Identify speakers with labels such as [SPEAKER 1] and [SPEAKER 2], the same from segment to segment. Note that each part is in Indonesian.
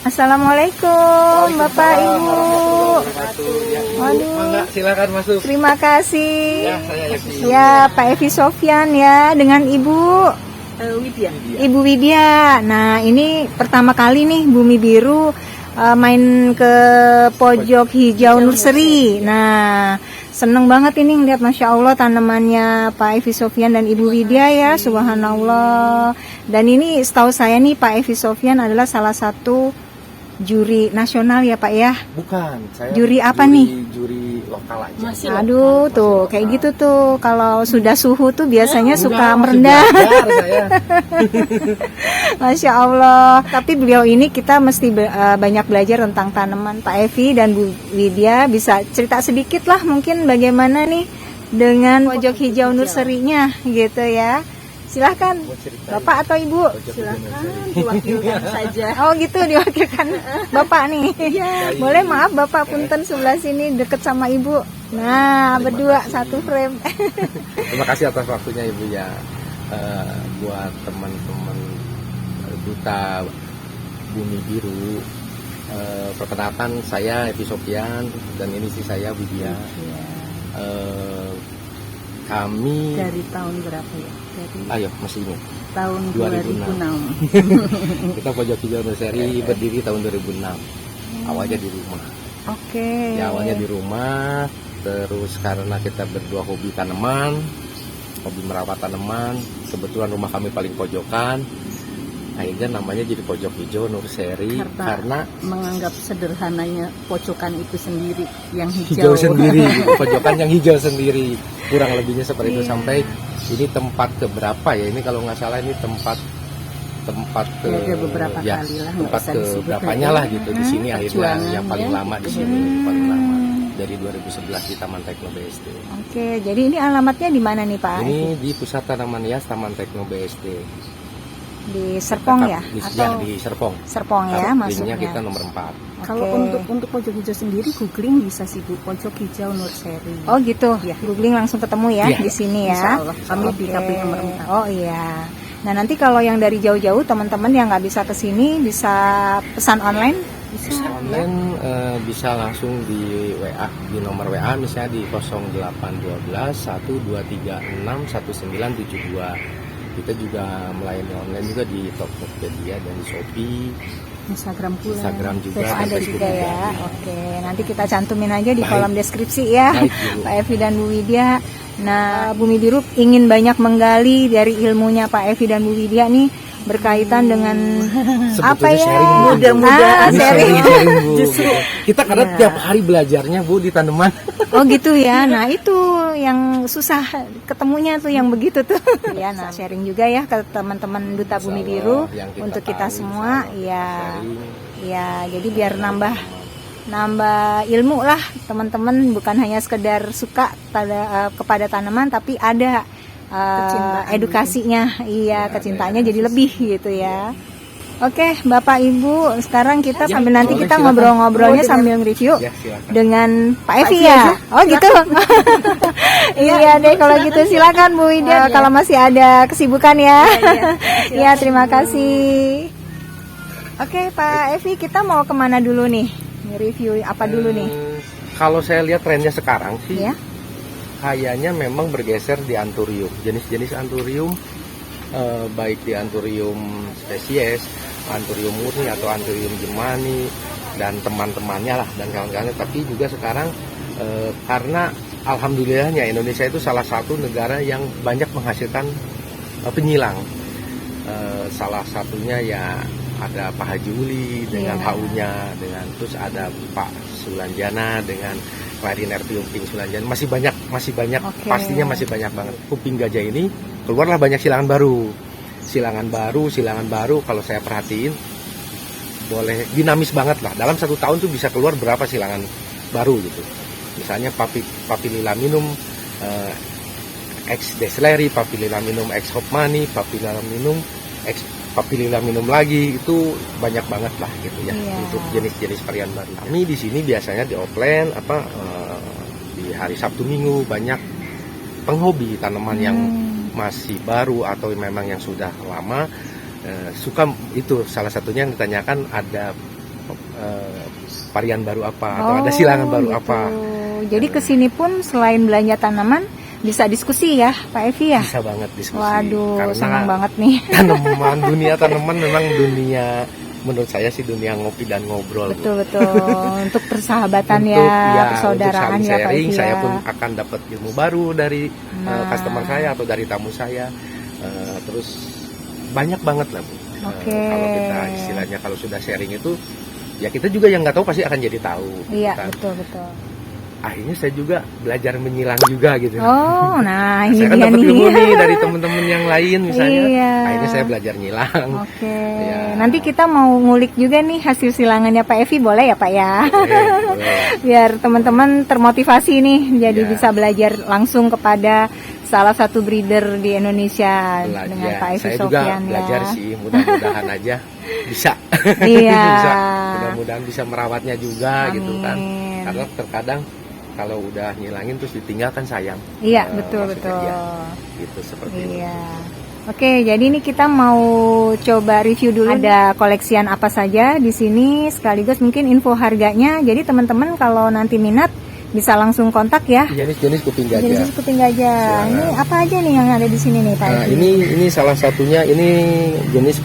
[SPEAKER 1] Assalamualaikum Bapak Ibu.
[SPEAKER 2] Mangga, silakan masuk.
[SPEAKER 1] Terima kasih.
[SPEAKER 2] Ya, saya Evi.
[SPEAKER 1] Ya, Pak Evi Sofyan ya dengan Ibu
[SPEAKER 3] Widya.
[SPEAKER 1] Ibu Widya. Nah, ini pertama kali nih Bumi Biru main ke pojok hijau nursery. Nah, seneng banget ini ngeliat, Masya Allah, tanamannya Pak Evi Sofyan dan Ibu Widya ya, subhanallah. Dan ini setahu saya nih Pak Evi Sofyan adalah salah satu juri nasional ya Pak ya.
[SPEAKER 2] Bukan, saya
[SPEAKER 1] Juri apa nih?
[SPEAKER 2] Juri lokal aja.
[SPEAKER 3] Masih
[SPEAKER 1] Aduh tuh kayak gitu tuh, kalau sudah suhu tuh biasanya suka
[SPEAKER 2] Enggak,
[SPEAKER 1] merendah.
[SPEAKER 2] masih belajar saya.
[SPEAKER 1] Masya Allah. Tapi beliau ini kita mesti banyak belajar tentang tanaman. Pak Evi dan Bu Widya bisa cerita sedikit lah mungkin bagaimana nih dengan pojok hijau nursery-nya gitu ya. Silahkan
[SPEAKER 2] Buat cerita
[SPEAKER 1] Bapak atau Ibu.
[SPEAKER 2] pojok
[SPEAKER 3] Silakan
[SPEAKER 2] nursery.
[SPEAKER 3] diwakilkan saja.
[SPEAKER 1] Oh gitu, diwakilkan Bapak nih. Boleh, maaf Bapak punten sebelah sini deket sama Ibu. Nah, berdua satu frame.
[SPEAKER 2] Terima kasih atas waktunya Ibu ya. Buat teman-teman duta Bumi Biru, perkenalkan saya Evi Sofyan dan ini sih saya Widya. Kami
[SPEAKER 3] Dari tahun berapa ya? Dari
[SPEAKER 2] masih ingat
[SPEAKER 3] tahun
[SPEAKER 2] 2006.
[SPEAKER 3] 2006.
[SPEAKER 2] Kita pojok hijau nursery berdiri tahun 2006. Awalnya di rumah.
[SPEAKER 1] Oke.
[SPEAKER 2] Ya, awalnya di rumah, terus karena kita berdua hobi tanaman, hobi merawat tanaman, kebetulan rumah kami paling pojokan, akhirnya namanya jadi pojok hijau nursery karena
[SPEAKER 3] menganggap sederhananya pojokan itu sendiri yang
[SPEAKER 2] hijau
[SPEAKER 3] hijau.
[SPEAKER 2] sendiri, pojokan yang hijau sendiri, kurang lebihnya seperti itu. Sampai ini tempat keberapa ya? Ini kalau nggak salah ini tempat ke
[SPEAKER 3] Ya, ada beberapa
[SPEAKER 2] ya,
[SPEAKER 3] kali lah, nggak
[SPEAKER 2] tempat
[SPEAKER 3] usah
[SPEAKER 2] ke
[SPEAKER 3] disebut
[SPEAKER 2] berapanya
[SPEAKER 3] lagi.
[SPEAKER 2] lah gitu di sini akhirnya
[SPEAKER 3] Perjuangan
[SPEAKER 2] yang paling
[SPEAKER 3] ya.
[SPEAKER 2] lama di sini paling lama dari 2011 di Taman Tekno BSD.
[SPEAKER 1] Oke, jadi ini alamatnya di mana nih Pak?
[SPEAKER 2] Ini di Pusat Tanaman Hias Taman Tekno BSD.
[SPEAKER 1] Di Serpong ya?
[SPEAKER 2] Di Serpong.
[SPEAKER 1] Serpong ya
[SPEAKER 2] Linknya
[SPEAKER 1] masuknya.
[SPEAKER 2] kita nomor 4.
[SPEAKER 3] Kalau untuk pojok hijau sendiri googling bisa sih Bu, pojok hijau nursery.
[SPEAKER 1] Oh gitu,
[SPEAKER 3] Ya.
[SPEAKER 1] googling langsung ketemu ya
[SPEAKER 2] Iya.
[SPEAKER 1] di sini
[SPEAKER 3] Insya
[SPEAKER 1] ya.
[SPEAKER 3] Allah, kami di KP nomor 4.
[SPEAKER 1] Oh iya. Nah nanti kalau yang dari jauh-jauh teman-teman yang nggak bisa ke sini bisa pesan online.
[SPEAKER 3] Bisa.
[SPEAKER 2] Online bisa langsung di WA, di nomor WA misalnya di 0812 1236 1972. Kita juga melayani online juga di Tokopedia dan di Shopee.
[SPEAKER 3] Instagram pula.
[SPEAKER 2] Instagram juga.
[SPEAKER 1] Oh, ada
[SPEAKER 2] Facebook
[SPEAKER 1] juga ya.
[SPEAKER 2] juga.
[SPEAKER 1] Oke, nanti kita cantumin aja di
[SPEAKER 2] Baik.
[SPEAKER 1] kolom deskripsi ya.
[SPEAKER 2] Baik, Bu.
[SPEAKER 1] Pak Evi dan Bu Widya. Nah, Bumi Biru ingin banyak menggali dari ilmunya Pak Evi dan Bu Widya nih berkaitan dengan apa ya?
[SPEAKER 2] sharing, Bu.
[SPEAKER 1] Mudah-mudahan
[SPEAKER 2] Ini
[SPEAKER 1] sharing.
[SPEAKER 2] sharing, Bu.
[SPEAKER 3] Justru.
[SPEAKER 2] Gitu. Kita karena tiap hari belajarnya Bu di tanaman.
[SPEAKER 1] Oh gitu ya. Nah itu yang susah ketemunya tuh yang begitu tuh. Ya, nah sharing juga ya ke teman-teman Duta Bumi
[SPEAKER 2] Insya
[SPEAKER 1] Biru
[SPEAKER 2] Allah, yang
[SPEAKER 1] untuk kita
[SPEAKER 2] tahu,
[SPEAKER 1] semua.
[SPEAKER 2] insya Allah
[SPEAKER 1] Ya,
[SPEAKER 2] sharing.
[SPEAKER 1] ya. Jadi biar nambah ilmu lah teman-teman, bukan hanya sekedar suka kepada tanaman, tapi ada
[SPEAKER 3] Kecintaan
[SPEAKER 1] edukasinya. Iya,
[SPEAKER 2] Ya,
[SPEAKER 1] kecintaannya
[SPEAKER 2] ada
[SPEAKER 1] jadi lebih gitu ya. Oke, Bapak Ibu, sekarang kita
[SPEAKER 2] Ya,
[SPEAKER 1] sambil nanti
[SPEAKER 2] boleh,
[SPEAKER 1] kita
[SPEAKER 2] silakan.
[SPEAKER 1] ngobrol-ngobrolnya sambil review
[SPEAKER 2] Ya, silakan.
[SPEAKER 1] dengan Pak Evi ya. Oh gitu. Iya deh kalau gitu, silakan Bu Widya kalau masih ada kesibukan ya. Iya, terima kasih. Oke Pak Evi, kita mau kemana dulu nih? Review apa dulu nih?
[SPEAKER 2] Kalau saya lihat trennya sekarang sih,
[SPEAKER 1] Ya.
[SPEAKER 2] kayaknya memang bergeser di anthurium. Jenis-jenis anthurium, baik di anthurium spesies, anthurium murni atau anthurium germani dan teman-temannya lah dan kawan-kawannya. Tapi juga sekarang karena alhamdulillahnya Indonesia itu salah satu negara yang banyak menghasilkan penyilang. Salah satunya ya ada Pak Haji Uli dengan HU-nya, dengan terus ada Pak Sulanjana dengan Clarinertium pink Sulanjana. Masih banyak,
[SPEAKER 1] Oke.
[SPEAKER 2] pastinya masih banyak banget. Kuping gajah ini keluarlah banyak silangan baru kalau saya perhatiin boleh dinamis banget lah. Dalam 1 tahun tuh bisa keluar berapa silangan baru gitu. Misalnya Papililaminum X Desleri, Papililaminum X Hopmani, Papililaminum X Papililaminum lagi, itu banyak banget lah gitu ya.
[SPEAKER 1] Iya.
[SPEAKER 2] Untuk jenis-jenis varian baru. Kami di sini biasanya di offline di hari Sabtu Minggu banyak penghobi tanaman yang masih baru atau memang yang sudah lama suka itu. Salah satunya yang ditanyakan ada varian baru apa atau ada silangan baru
[SPEAKER 1] gitu.
[SPEAKER 2] apa.
[SPEAKER 1] Jadi kesini pun selain belanja tanaman bisa diskusi ya Pak Evi ya?
[SPEAKER 2] Bisa banget diskusi.
[SPEAKER 1] Waduh,
[SPEAKER 2] Karena
[SPEAKER 1] senang banget nih.
[SPEAKER 2] dunia tanaman memang dunia, menurut saya sih dunia ngopi dan ngobrol. Bu.
[SPEAKER 1] Betul. Untuk persahabatan
[SPEAKER 2] Untuk,
[SPEAKER 1] persaudaraan
[SPEAKER 2] untuk
[SPEAKER 1] ya Pak
[SPEAKER 2] sharing,
[SPEAKER 1] Evi
[SPEAKER 2] saya
[SPEAKER 1] ya.
[SPEAKER 2] pun akan dapat ilmu baru dari customer
[SPEAKER 1] Nah.
[SPEAKER 2] saya atau dari tamu saya. Terus banyak banget lah Bu.
[SPEAKER 1] Oke.
[SPEAKER 2] Kalau kita istilahnya kalau sudah sharing itu, ya kita juga yang nggak tahu pasti akan jadi tahu.
[SPEAKER 1] Iya,
[SPEAKER 2] Kan?
[SPEAKER 1] betul.
[SPEAKER 2] Akhirnya saya juga belajar menyilang juga gitu.
[SPEAKER 1] Oh, nah ini
[SPEAKER 2] Saya kan
[SPEAKER 1] dia
[SPEAKER 2] dapat
[SPEAKER 1] nih.
[SPEAKER 2] ilmu nih dari teman-teman yang lain misalnya.
[SPEAKER 1] Iya.
[SPEAKER 2] Akhirnya saya belajar nyilang.
[SPEAKER 1] Oke.
[SPEAKER 2] Ya.
[SPEAKER 1] Nanti kita mau ngulik juga nih hasil silangannya Pak Evi, boleh ya Pak ya?
[SPEAKER 2] Boleh.
[SPEAKER 1] Biar teman-teman termotivasi nih, jadi
[SPEAKER 2] Ya.
[SPEAKER 1] bisa belajar langsung kepada salah satu breeder di Indonesia dengan Pak Evi
[SPEAKER 2] Saya juga
[SPEAKER 1] Sofyan
[SPEAKER 2] belajar
[SPEAKER 1] ya.
[SPEAKER 2] sih, mudah-mudahan aja bisa.
[SPEAKER 1] Iya.
[SPEAKER 2] Bisa. Mudah-mudahan bisa merawatnya juga gitu kan.
[SPEAKER 1] Amin.
[SPEAKER 2] Karena terkadang kalau udah nyilangin terus ditinggalkan sayang.
[SPEAKER 1] Iya,
[SPEAKER 2] Maksudnya
[SPEAKER 1] betul.
[SPEAKER 2] iya, gitu seperti itu.
[SPEAKER 1] Iya. Oke, jadi ini kita mau coba review dulu ada koleksian apa saja di sini, sekaligus mungkin info harganya. Jadi teman-teman kalau nanti minat bisa langsung kontak ya.
[SPEAKER 2] Jenis-jenis kuping gajah.
[SPEAKER 1] Jenis kuping gajah.
[SPEAKER 2] Ya.
[SPEAKER 1] Ini apa aja nih yang ada di sini nih Pak?
[SPEAKER 2] Nah,
[SPEAKER 1] Evi?
[SPEAKER 2] ini salah satunya ini jenis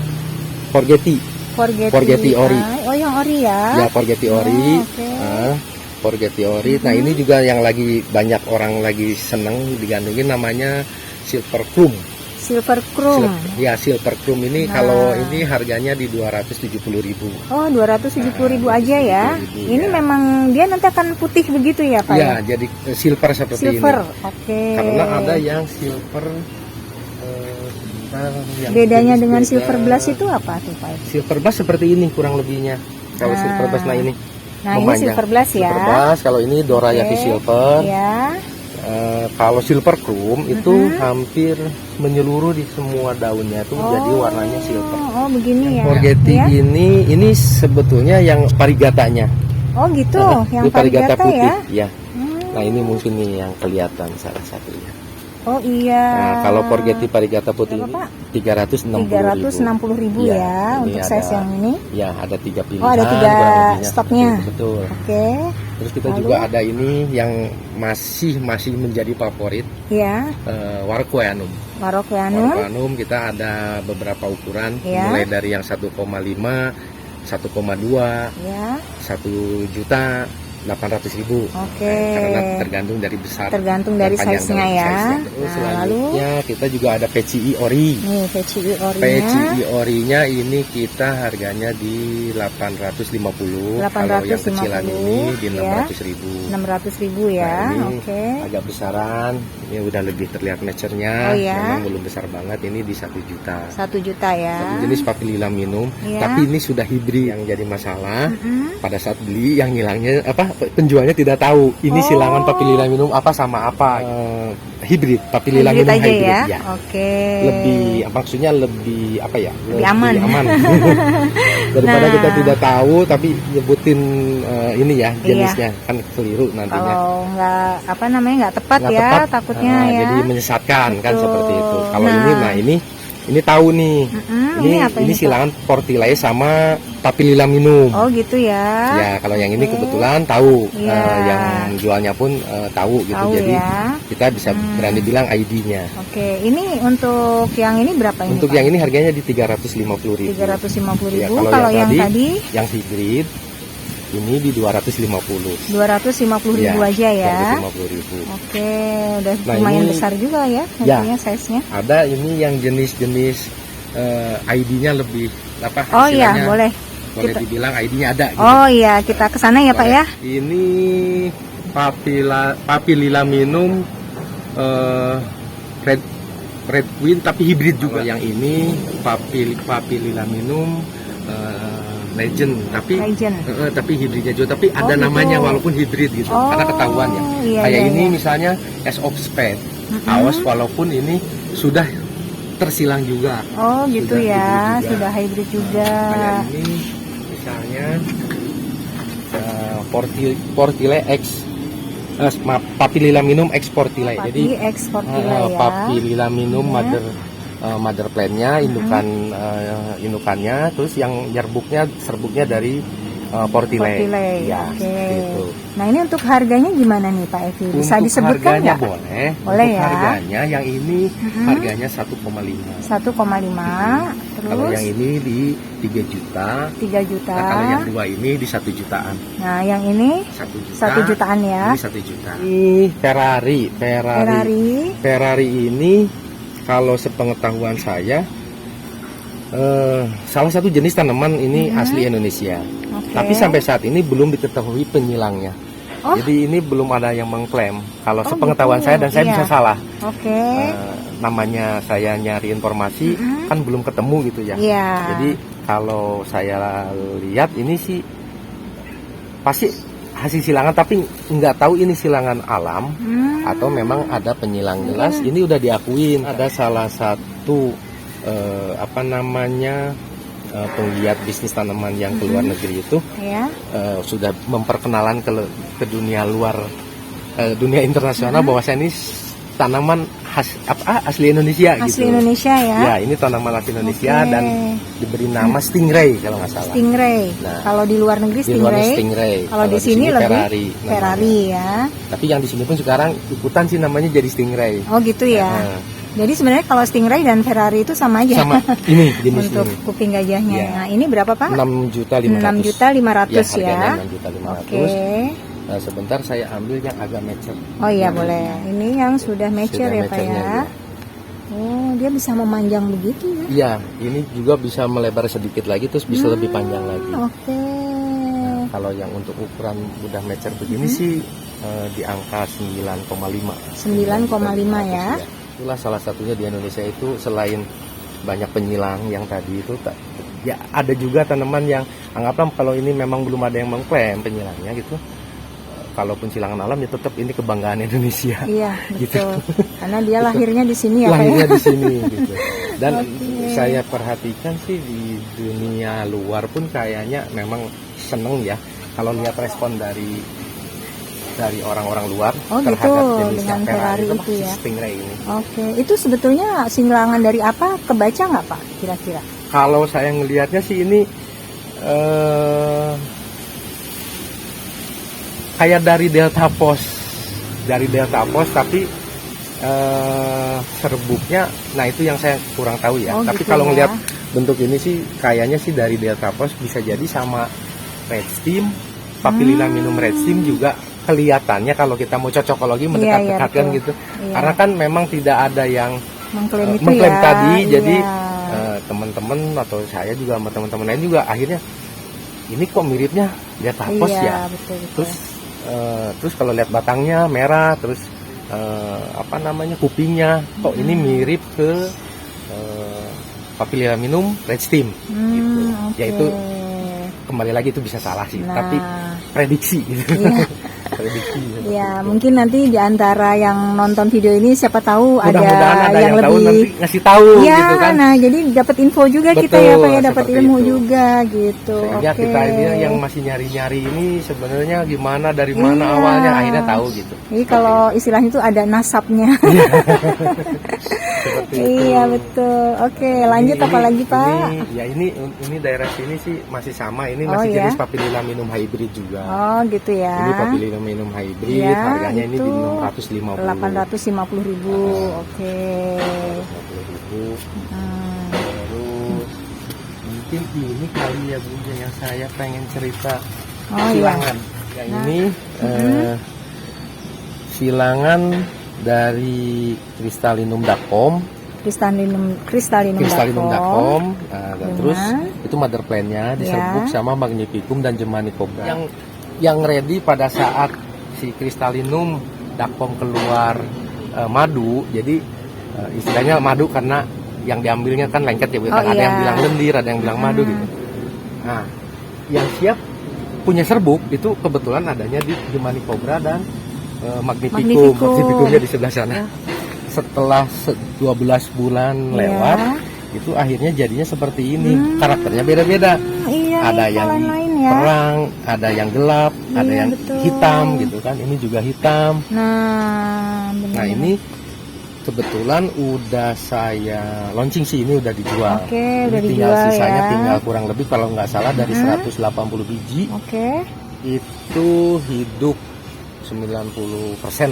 [SPEAKER 2] Forgeti. Forgeti ori.
[SPEAKER 1] Oh, yang ori ya.
[SPEAKER 2] Ya, Forgeti ori.
[SPEAKER 1] oke.
[SPEAKER 2] Forgeti ori. Nah, ini juga yang lagi banyak orang lagi seneng digandungin namanya Silver Chrome.
[SPEAKER 1] Silver Chrome.
[SPEAKER 2] Silver Chrome ini
[SPEAKER 1] Nah.
[SPEAKER 2] kalau ini harganya di 270.000.
[SPEAKER 1] Oh, 270.000 aja ya.
[SPEAKER 2] 270.000
[SPEAKER 1] Ini
[SPEAKER 2] ya.
[SPEAKER 1] memang dia nanti akan putih begitu ya Pak?
[SPEAKER 2] Ya, jadi silver seperti
[SPEAKER 1] Silver.
[SPEAKER 2] ini.
[SPEAKER 1] Oke.
[SPEAKER 2] Karena ada yang silver sebentar, yang
[SPEAKER 1] Bedanya
[SPEAKER 2] jenis
[SPEAKER 1] dengan
[SPEAKER 2] beda.
[SPEAKER 1] silver blast itu apa tuh Pak?
[SPEAKER 2] Silver blast seperti ini kurang lebihnya. Kalau
[SPEAKER 1] Nah.
[SPEAKER 2] silver blast ini
[SPEAKER 1] Nah, ini
[SPEAKER 2] memanjang.
[SPEAKER 1] silver blast ya.
[SPEAKER 2] Silver blast, kalau ini Dorayaki
[SPEAKER 1] Oke.
[SPEAKER 2] silver.
[SPEAKER 1] Ya.
[SPEAKER 2] Kalau silver chrome itu hampir menyeluruh di semua daunnya itu jadi warnanya silver.
[SPEAKER 1] Oh, begini ya.
[SPEAKER 2] Forgeti
[SPEAKER 1] Ya.
[SPEAKER 2] ini sebetulnya yang parigatanya.
[SPEAKER 1] Oh, gitu. Yang
[SPEAKER 2] Ini parigata
[SPEAKER 1] parigata
[SPEAKER 2] putih.
[SPEAKER 1] ya.
[SPEAKER 2] Ya. Nah, ini mungkin nih yang kelihatan salah satunya.
[SPEAKER 1] Oh iya.
[SPEAKER 2] Nah, kalau Forgeti parigata putih
[SPEAKER 1] Berapa,
[SPEAKER 2] ini
[SPEAKER 1] Pak?
[SPEAKER 2] 360.000.
[SPEAKER 1] 360.000
[SPEAKER 2] Iya,
[SPEAKER 1] ya
[SPEAKER 2] ini
[SPEAKER 1] untuk
[SPEAKER 2] ada-
[SPEAKER 1] size yang ini.
[SPEAKER 2] Ya, ada 3 pilihan.
[SPEAKER 1] Oh, ada 3
[SPEAKER 2] kurang lebihnya.
[SPEAKER 1] stoknya.
[SPEAKER 2] Betul.
[SPEAKER 1] Oke.
[SPEAKER 2] Terus kita
[SPEAKER 1] Lalu?
[SPEAKER 2] juga ada ini yang masih menjadi favorit,
[SPEAKER 1] Ya,
[SPEAKER 2] Warqueanum.
[SPEAKER 1] Warqueanum.
[SPEAKER 2] Warqueanum kita ada beberapa ukuran,
[SPEAKER 1] Ya.
[SPEAKER 2] mulai dari yang 1,5, 1,2,
[SPEAKER 1] Ya.
[SPEAKER 2] 1.800.000.
[SPEAKER 1] Oke.
[SPEAKER 2] Karena tergantung dari besar.
[SPEAKER 1] Tergantung dari
[SPEAKER 2] dan panjang
[SPEAKER 1] size-nya
[SPEAKER 2] daun
[SPEAKER 1] ya.
[SPEAKER 2] size-nya. Terus
[SPEAKER 1] Nah,
[SPEAKER 2] selanjutnya kita juga ada PCI ori.
[SPEAKER 1] Nih, PCI orinya.
[SPEAKER 2] PCI orinya ini kita harganya di 850. Kalau yang kecilan ini di
[SPEAKER 1] ya.
[SPEAKER 2] 600.000.
[SPEAKER 1] 600.000 ya.
[SPEAKER 2] Nah, ini
[SPEAKER 1] Oke.
[SPEAKER 2] agak besaran. Ini udah lebih terlihat nature-nya.
[SPEAKER 1] Oh, ya.
[SPEAKER 2] Memang belum besar banget. Ini di 1 juta.
[SPEAKER 1] 1 juta ya.
[SPEAKER 2] Satu jenis Papilila minum,
[SPEAKER 1] Iya.
[SPEAKER 2] tapi ini sudah hibrid. Yang jadi masalah
[SPEAKER 1] Mm-mm.
[SPEAKER 2] pada saat beli yang ngilangnya penjualnya tidak tahu ini
[SPEAKER 1] Oh.
[SPEAKER 2] silangan Papilila minum apa sama apa. Hibrid Papilila
[SPEAKER 1] Hybrid
[SPEAKER 2] minum
[SPEAKER 1] aja
[SPEAKER 2] hybrid
[SPEAKER 1] ya.
[SPEAKER 2] ya.
[SPEAKER 1] Oke.
[SPEAKER 2] Lebih maksudnya lebih apa ya?
[SPEAKER 1] Lebih aman.
[SPEAKER 2] Daripada
[SPEAKER 1] Nah.
[SPEAKER 2] kita tidak tahu tapi nyebutin ini ya jenisnya kan keliru nantinya.
[SPEAKER 1] Kalau nggak nggak tepat
[SPEAKER 2] Nggak
[SPEAKER 1] ya,
[SPEAKER 2] tepat,
[SPEAKER 1] takutnya ya.
[SPEAKER 2] jadi menyesatkan kan
[SPEAKER 1] Betul.
[SPEAKER 2] seperti itu. Kalau
[SPEAKER 1] Nah.
[SPEAKER 2] ini tahu nih.
[SPEAKER 1] Mm-mm, ini apa ini, Pak?
[SPEAKER 2] silangan Portilae sama Papilila minum.
[SPEAKER 1] Oh gitu ya.
[SPEAKER 2] Ya, kalau yang ini
[SPEAKER 1] Oke.
[SPEAKER 2] kebetulan tahu,
[SPEAKER 1] Iya.
[SPEAKER 2] yang jualnya pun tahu gitu.
[SPEAKER 1] Tahu
[SPEAKER 2] Jadi
[SPEAKER 1] ya.
[SPEAKER 2] kita bisa berani bilang ID-nya.
[SPEAKER 1] Oke, ini untuk yang ini berapa ini?
[SPEAKER 2] Untuk
[SPEAKER 1] Pak?
[SPEAKER 2] yang ini harganya di 350.000.
[SPEAKER 1] 350.000.
[SPEAKER 2] Ya,
[SPEAKER 1] Kalau yang tadi
[SPEAKER 2] yang hibrid ini di 250.
[SPEAKER 1] 250.000 aja ya.
[SPEAKER 2] 250.000.
[SPEAKER 1] Oke, udah
[SPEAKER 2] Nah,
[SPEAKER 1] lumayan
[SPEAKER 2] ini-
[SPEAKER 1] besar juga ya,
[SPEAKER 2] Ya.
[SPEAKER 1] artinya size-nya.
[SPEAKER 2] Ada ini yang jenis-jenis ID-nya lebih apa?
[SPEAKER 1] Oh iya,
[SPEAKER 2] istilahnya,
[SPEAKER 1] boleh.
[SPEAKER 2] Boleh
[SPEAKER 1] Kita-
[SPEAKER 2] dibilang ID-nya ada. Gitu.
[SPEAKER 1] Oh iya, kita ke sana ya Pak
[SPEAKER 2] Boleh.
[SPEAKER 1] ya.
[SPEAKER 2] Ini Papilila minum Red Queen tapi hibrid juga. Yang ini Papilila minum Legend tapi hibridnya juga. Tapi ada
[SPEAKER 1] gitu.
[SPEAKER 2] namanya walaupun hibrid gitu.
[SPEAKER 1] Oh,
[SPEAKER 2] Karena ketahuan ya.
[SPEAKER 1] iya,
[SPEAKER 2] Kayak
[SPEAKER 1] iya,
[SPEAKER 2] ini
[SPEAKER 1] iya.
[SPEAKER 2] misalnya S of Spade. Awas walaupun ini sudah tersilang juga.
[SPEAKER 1] Oh gitu
[SPEAKER 2] Sudah
[SPEAKER 1] ya,
[SPEAKER 2] hibrid juga.
[SPEAKER 1] sudah hybrid juga.
[SPEAKER 2] Kayak ini misalnya Portilae X Papilila minum X Portilae.
[SPEAKER 1] Jadi ekspor ya.
[SPEAKER 2] Papilila minum
[SPEAKER 1] Ya.
[SPEAKER 2] mother plant-nya, indukannya, terus yang serbuknya dari Portilei.
[SPEAKER 1] Portilei.
[SPEAKER 2] Ya,
[SPEAKER 1] Oke.
[SPEAKER 2] seperti itu.
[SPEAKER 1] Nah, ini untuk harganya gimana nih Pak Evi? Bisa
[SPEAKER 2] Untuk
[SPEAKER 1] disebutkan
[SPEAKER 2] harganya
[SPEAKER 1] nggak?
[SPEAKER 2] boleh.
[SPEAKER 1] Boleh
[SPEAKER 2] Untuk
[SPEAKER 1] ya.
[SPEAKER 2] harganya yang ini
[SPEAKER 1] Mm-mm.
[SPEAKER 2] harganya 1,5.
[SPEAKER 1] 1,5.
[SPEAKER 2] Kalau
[SPEAKER 1] Terus
[SPEAKER 2] yang ini di 3 juta.
[SPEAKER 1] 3 juta.
[SPEAKER 2] Nah, kalau yang dua ini di 1 jutaan.
[SPEAKER 1] Nah, yang ini
[SPEAKER 2] 1 juta.
[SPEAKER 1] 1 jutaan ya.
[SPEAKER 2] Ini 1 juta. Ini Ferrari. Ferrari ini kalau sepengetahuan saya salah satu jenis tanaman ini asli Indonesia.
[SPEAKER 1] Oke.
[SPEAKER 2] Tapi sampai saat ini belum diketahui penyilangnya.
[SPEAKER 1] Oh.
[SPEAKER 2] Jadi ini belum ada yang mengklaim. Kalau
[SPEAKER 1] Oh,
[SPEAKER 2] sepengetahuan
[SPEAKER 1] gitu.
[SPEAKER 2] saya dan saya
[SPEAKER 1] Iya.
[SPEAKER 2] bisa salah.
[SPEAKER 1] Oke.
[SPEAKER 2] Namanya saya nyari informasi kan belum ketemu gitu ya.
[SPEAKER 1] Iya.
[SPEAKER 2] Jadi kalau saya lihat ini sih pasti hasil silangan, tapi nggak tahu ini silangan alam atau memang ada penyilang jelas. Ini udah diakuin. Ada salah satu penggiat bisnis tanaman yang ke luar negeri itu
[SPEAKER 1] Ya.
[SPEAKER 2] sudah memperkenalan ke dunia luar, dunia internasional bahwa ini tanaman asli Indonesia
[SPEAKER 1] Asli
[SPEAKER 2] gitu.
[SPEAKER 1] Indonesia ya.
[SPEAKER 2] Ya, ini tanaman asli Indonesia
[SPEAKER 1] Oke.
[SPEAKER 2] dan diberi nama stingray kalau nggak salah.
[SPEAKER 1] Stingray.
[SPEAKER 2] Nah,
[SPEAKER 1] Kalau di luar negeri
[SPEAKER 2] Di luar
[SPEAKER 1] stingray.
[SPEAKER 2] stingray.
[SPEAKER 1] Kalau di sini lebih
[SPEAKER 2] Ferrari. namanya.
[SPEAKER 1] Ferrari ya.
[SPEAKER 2] Tapi yang di sini pun sekarang ikutan sih namanya jadi stingray.
[SPEAKER 1] Oh gitu ya.
[SPEAKER 2] Nah,
[SPEAKER 1] Jadi sebenarnya kalau stingray dan Ferrari itu sama aja.
[SPEAKER 2] sama ini jenis
[SPEAKER 1] Untuk
[SPEAKER 2] ini.
[SPEAKER 1] kuping gajahnya.
[SPEAKER 2] Ya.
[SPEAKER 1] Nah, ini berapa Pak?
[SPEAKER 2] 6.500.000.
[SPEAKER 1] 6.500.000
[SPEAKER 2] Ya,
[SPEAKER 1] ya.
[SPEAKER 2] harganya 6.500.000.
[SPEAKER 1] Oke.
[SPEAKER 2] Sebentar saya ambil yang agak mature.
[SPEAKER 1] Oh iya boleh. Ini yang sudah mature
[SPEAKER 2] Sudah
[SPEAKER 1] ya Pak
[SPEAKER 2] mature-nya,
[SPEAKER 1] ya.
[SPEAKER 2] ya.
[SPEAKER 1] Oh, dia bisa memanjang begitu ya.
[SPEAKER 2] Iya, ini juga bisa melebar sedikit lagi terus bisa lebih panjang lagi.
[SPEAKER 1] Oke.
[SPEAKER 2] Kalau yang untuk ukuran udah mature begini sih di angka 9,5.
[SPEAKER 1] 9,5 ya.
[SPEAKER 2] Itulah salah satunya di Indonesia itu selain banyak penyilang yang tadi itu ya ada juga tanaman yang anggaplah kalau ini memang belum ada yang mengklaim penyilangnya gitu. Kalaupun silangan alam ya tetap ini kebanggaan Indonesia.
[SPEAKER 1] Iya,
[SPEAKER 2] Gitu.
[SPEAKER 1] betul. Karena dia lahirnya di sini ya Pak ya.
[SPEAKER 2] Lahirnya di sini gitu. Dan
[SPEAKER 1] Oke.
[SPEAKER 2] saya perhatikan sih di dunia luar pun kayaknya memang seneng ya kalau lihat respon dari orang-orang luar
[SPEAKER 1] Oh, gitu,
[SPEAKER 2] terhadap jenis
[SPEAKER 1] dengan Ferrari itu
[SPEAKER 2] masih
[SPEAKER 1] ya.
[SPEAKER 2] stingray ini.
[SPEAKER 1] Oke, itu sebetulnya silangan dari apa? Kebaca nggak Pak kira-kira?
[SPEAKER 2] Kalau saya ngelihatnya sih ini kayak dari Delta Post, tapi serbuknya, nah itu yang saya kurang tahu ya.
[SPEAKER 1] Oh,
[SPEAKER 2] Tapi
[SPEAKER 1] gitu
[SPEAKER 2] kalau
[SPEAKER 1] ya.
[SPEAKER 2] ngelihat bentuk ini sih kayaknya sih dari Delta Post, bisa jadi sama Red Steam, Papilila minum Red Steam juga kelihatannya kalau kita mau cocokologi mendekat-dekatkan
[SPEAKER 1] betul.
[SPEAKER 2] gitu.
[SPEAKER 1] Iya.
[SPEAKER 2] Karena kan memang tidak ada yang
[SPEAKER 1] Mengklaim itu
[SPEAKER 2] mengklaim
[SPEAKER 1] ya.
[SPEAKER 2] tadi, jadi
[SPEAKER 1] Iya.
[SPEAKER 2] teman-teman atau saya juga sama teman-teman lain juga akhirnya ini kok miripnya Delta Post
[SPEAKER 1] Iya,
[SPEAKER 2] ya.
[SPEAKER 1] betul, betul.
[SPEAKER 2] Terus kalau lihat batangnya merah, terus kupingnya kok ini mirip ke Papilila minum Red Steam gitu.
[SPEAKER 1] Oke.
[SPEAKER 2] Ya itu kembali lagi itu bisa salah sih,
[SPEAKER 1] Nah,
[SPEAKER 2] tapi prediksi gitu.
[SPEAKER 1] Iya.
[SPEAKER 2] Prediksi.
[SPEAKER 1] Ya, mungkin nanti di antara yang nonton video ini siapa tahu
[SPEAKER 2] Mudah-mudahan ada yang tahu
[SPEAKER 1] lebih
[SPEAKER 2] nanti ngasih tahu
[SPEAKER 1] ya,
[SPEAKER 2] gitu kan.
[SPEAKER 1] nah jadi dapat info juga kita
[SPEAKER 2] Betul,
[SPEAKER 1] ya Pak ya, dapat
[SPEAKER 2] seperti
[SPEAKER 1] ilmu
[SPEAKER 2] itu.
[SPEAKER 1] juga gitu.
[SPEAKER 2] Sehingga
[SPEAKER 1] Oke.
[SPEAKER 2] kita ini yang masih nyari-nyari ini sebenarnya gimana, dari mana
[SPEAKER 1] Iya.
[SPEAKER 2] awalnya, akhirnya tahu gitu.
[SPEAKER 1] Jadi kalau istilahnya itu ada nasabnya.
[SPEAKER 2] Seperti itu.
[SPEAKER 1] Iya betul. Oke, lanjut apa lagi Pak?
[SPEAKER 2] Ini daerah sini sih masih sama, ini
[SPEAKER 1] Oh,
[SPEAKER 2] masih
[SPEAKER 1] ya?
[SPEAKER 2] jenis Papilila minum hybrid juga.
[SPEAKER 1] Oh gitu ya.
[SPEAKER 2] Ini Papilila minum hybrid,
[SPEAKER 1] Iya,
[SPEAKER 2] harganya ini
[SPEAKER 1] itu
[SPEAKER 2] di 650.
[SPEAKER 1] 850.000. Oke.
[SPEAKER 2] 650.000.
[SPEAKER 1] Hmm.
[SPEAKER 2] Terus mungkin ini kali ya Bu yang saya pengen cerita
[SPEAKER 1] Oh iya.
[SPEAKER 2] silangan. Yang ini silangan dari Crystallinum dacom.
[SPEAKER 1] Kristallinum
[SPEAKER 2] Crystallinum dacom. Nah, dan
[SPEAKER 1] Dengan-
[SPEAKER 2] terus itu mother plant-nya diserbuk
[SPEAKER 1] Ya.
[SPEAKER 2] sama Magnificum dan Jemani Cobra. Yang ready pada saat si Crystallinum dacom keluar madu. Jadi istilahnya madu karena yang diambilnya kan lengket ya Bu.
[SPEAKER 1] Oh,
[SPEAKER 2] Ada
[SPEAKER 1] iya.
[SPEAKER 2] yang bilang lendir, ada yang bilang madu gitu. Nah, yang siap punya serbuk itu kebetulan adanya di Jemani Cobra dan Magnificum.
[SPEAKER 1] Magnificum.
[SPEAKER 2] Magnificumnya di sebelah sana. Setelah 12 bulan
[SPEAKER 1] Iya.
[SPEAKER 2] lewat, itu akhirnya jadinya seperti ini. Karakternya beda-beda.
[SPEAKER 1] Iya,
[SPEAKER 2] Ada yang
[SPEAKER 1] lain ya.
[SPEAKER 2] terang, ada yang gelap, ada
[SPEAKER 1] Iya,
[SPEAKER 2] yang
[SPEAKER 1] betul.
[SPEAKER 2] hitam gitu kan. Ini juga hitam.
[SPEAKER 1] Nah, benar.
[SPEAKER 2] Nah, ini Kebetulan udah saya launching sih, ini udah dijual.
[SPEAKER 1] Oke,
[SPEAKER 2] Ini
[SPEAKER 1] udah
[SPEAKER 2] tinggal
[SPEAKER 1] dijual
[SPEAKER 2] sisanya
[SPEAKER 1] ya.
[SPEAKER 2] tinggal kurang lebih kalau nggak salah dari 180 biji
[SPEAKER 1] Oke.
[SPEAKER 2] itu hidup 90%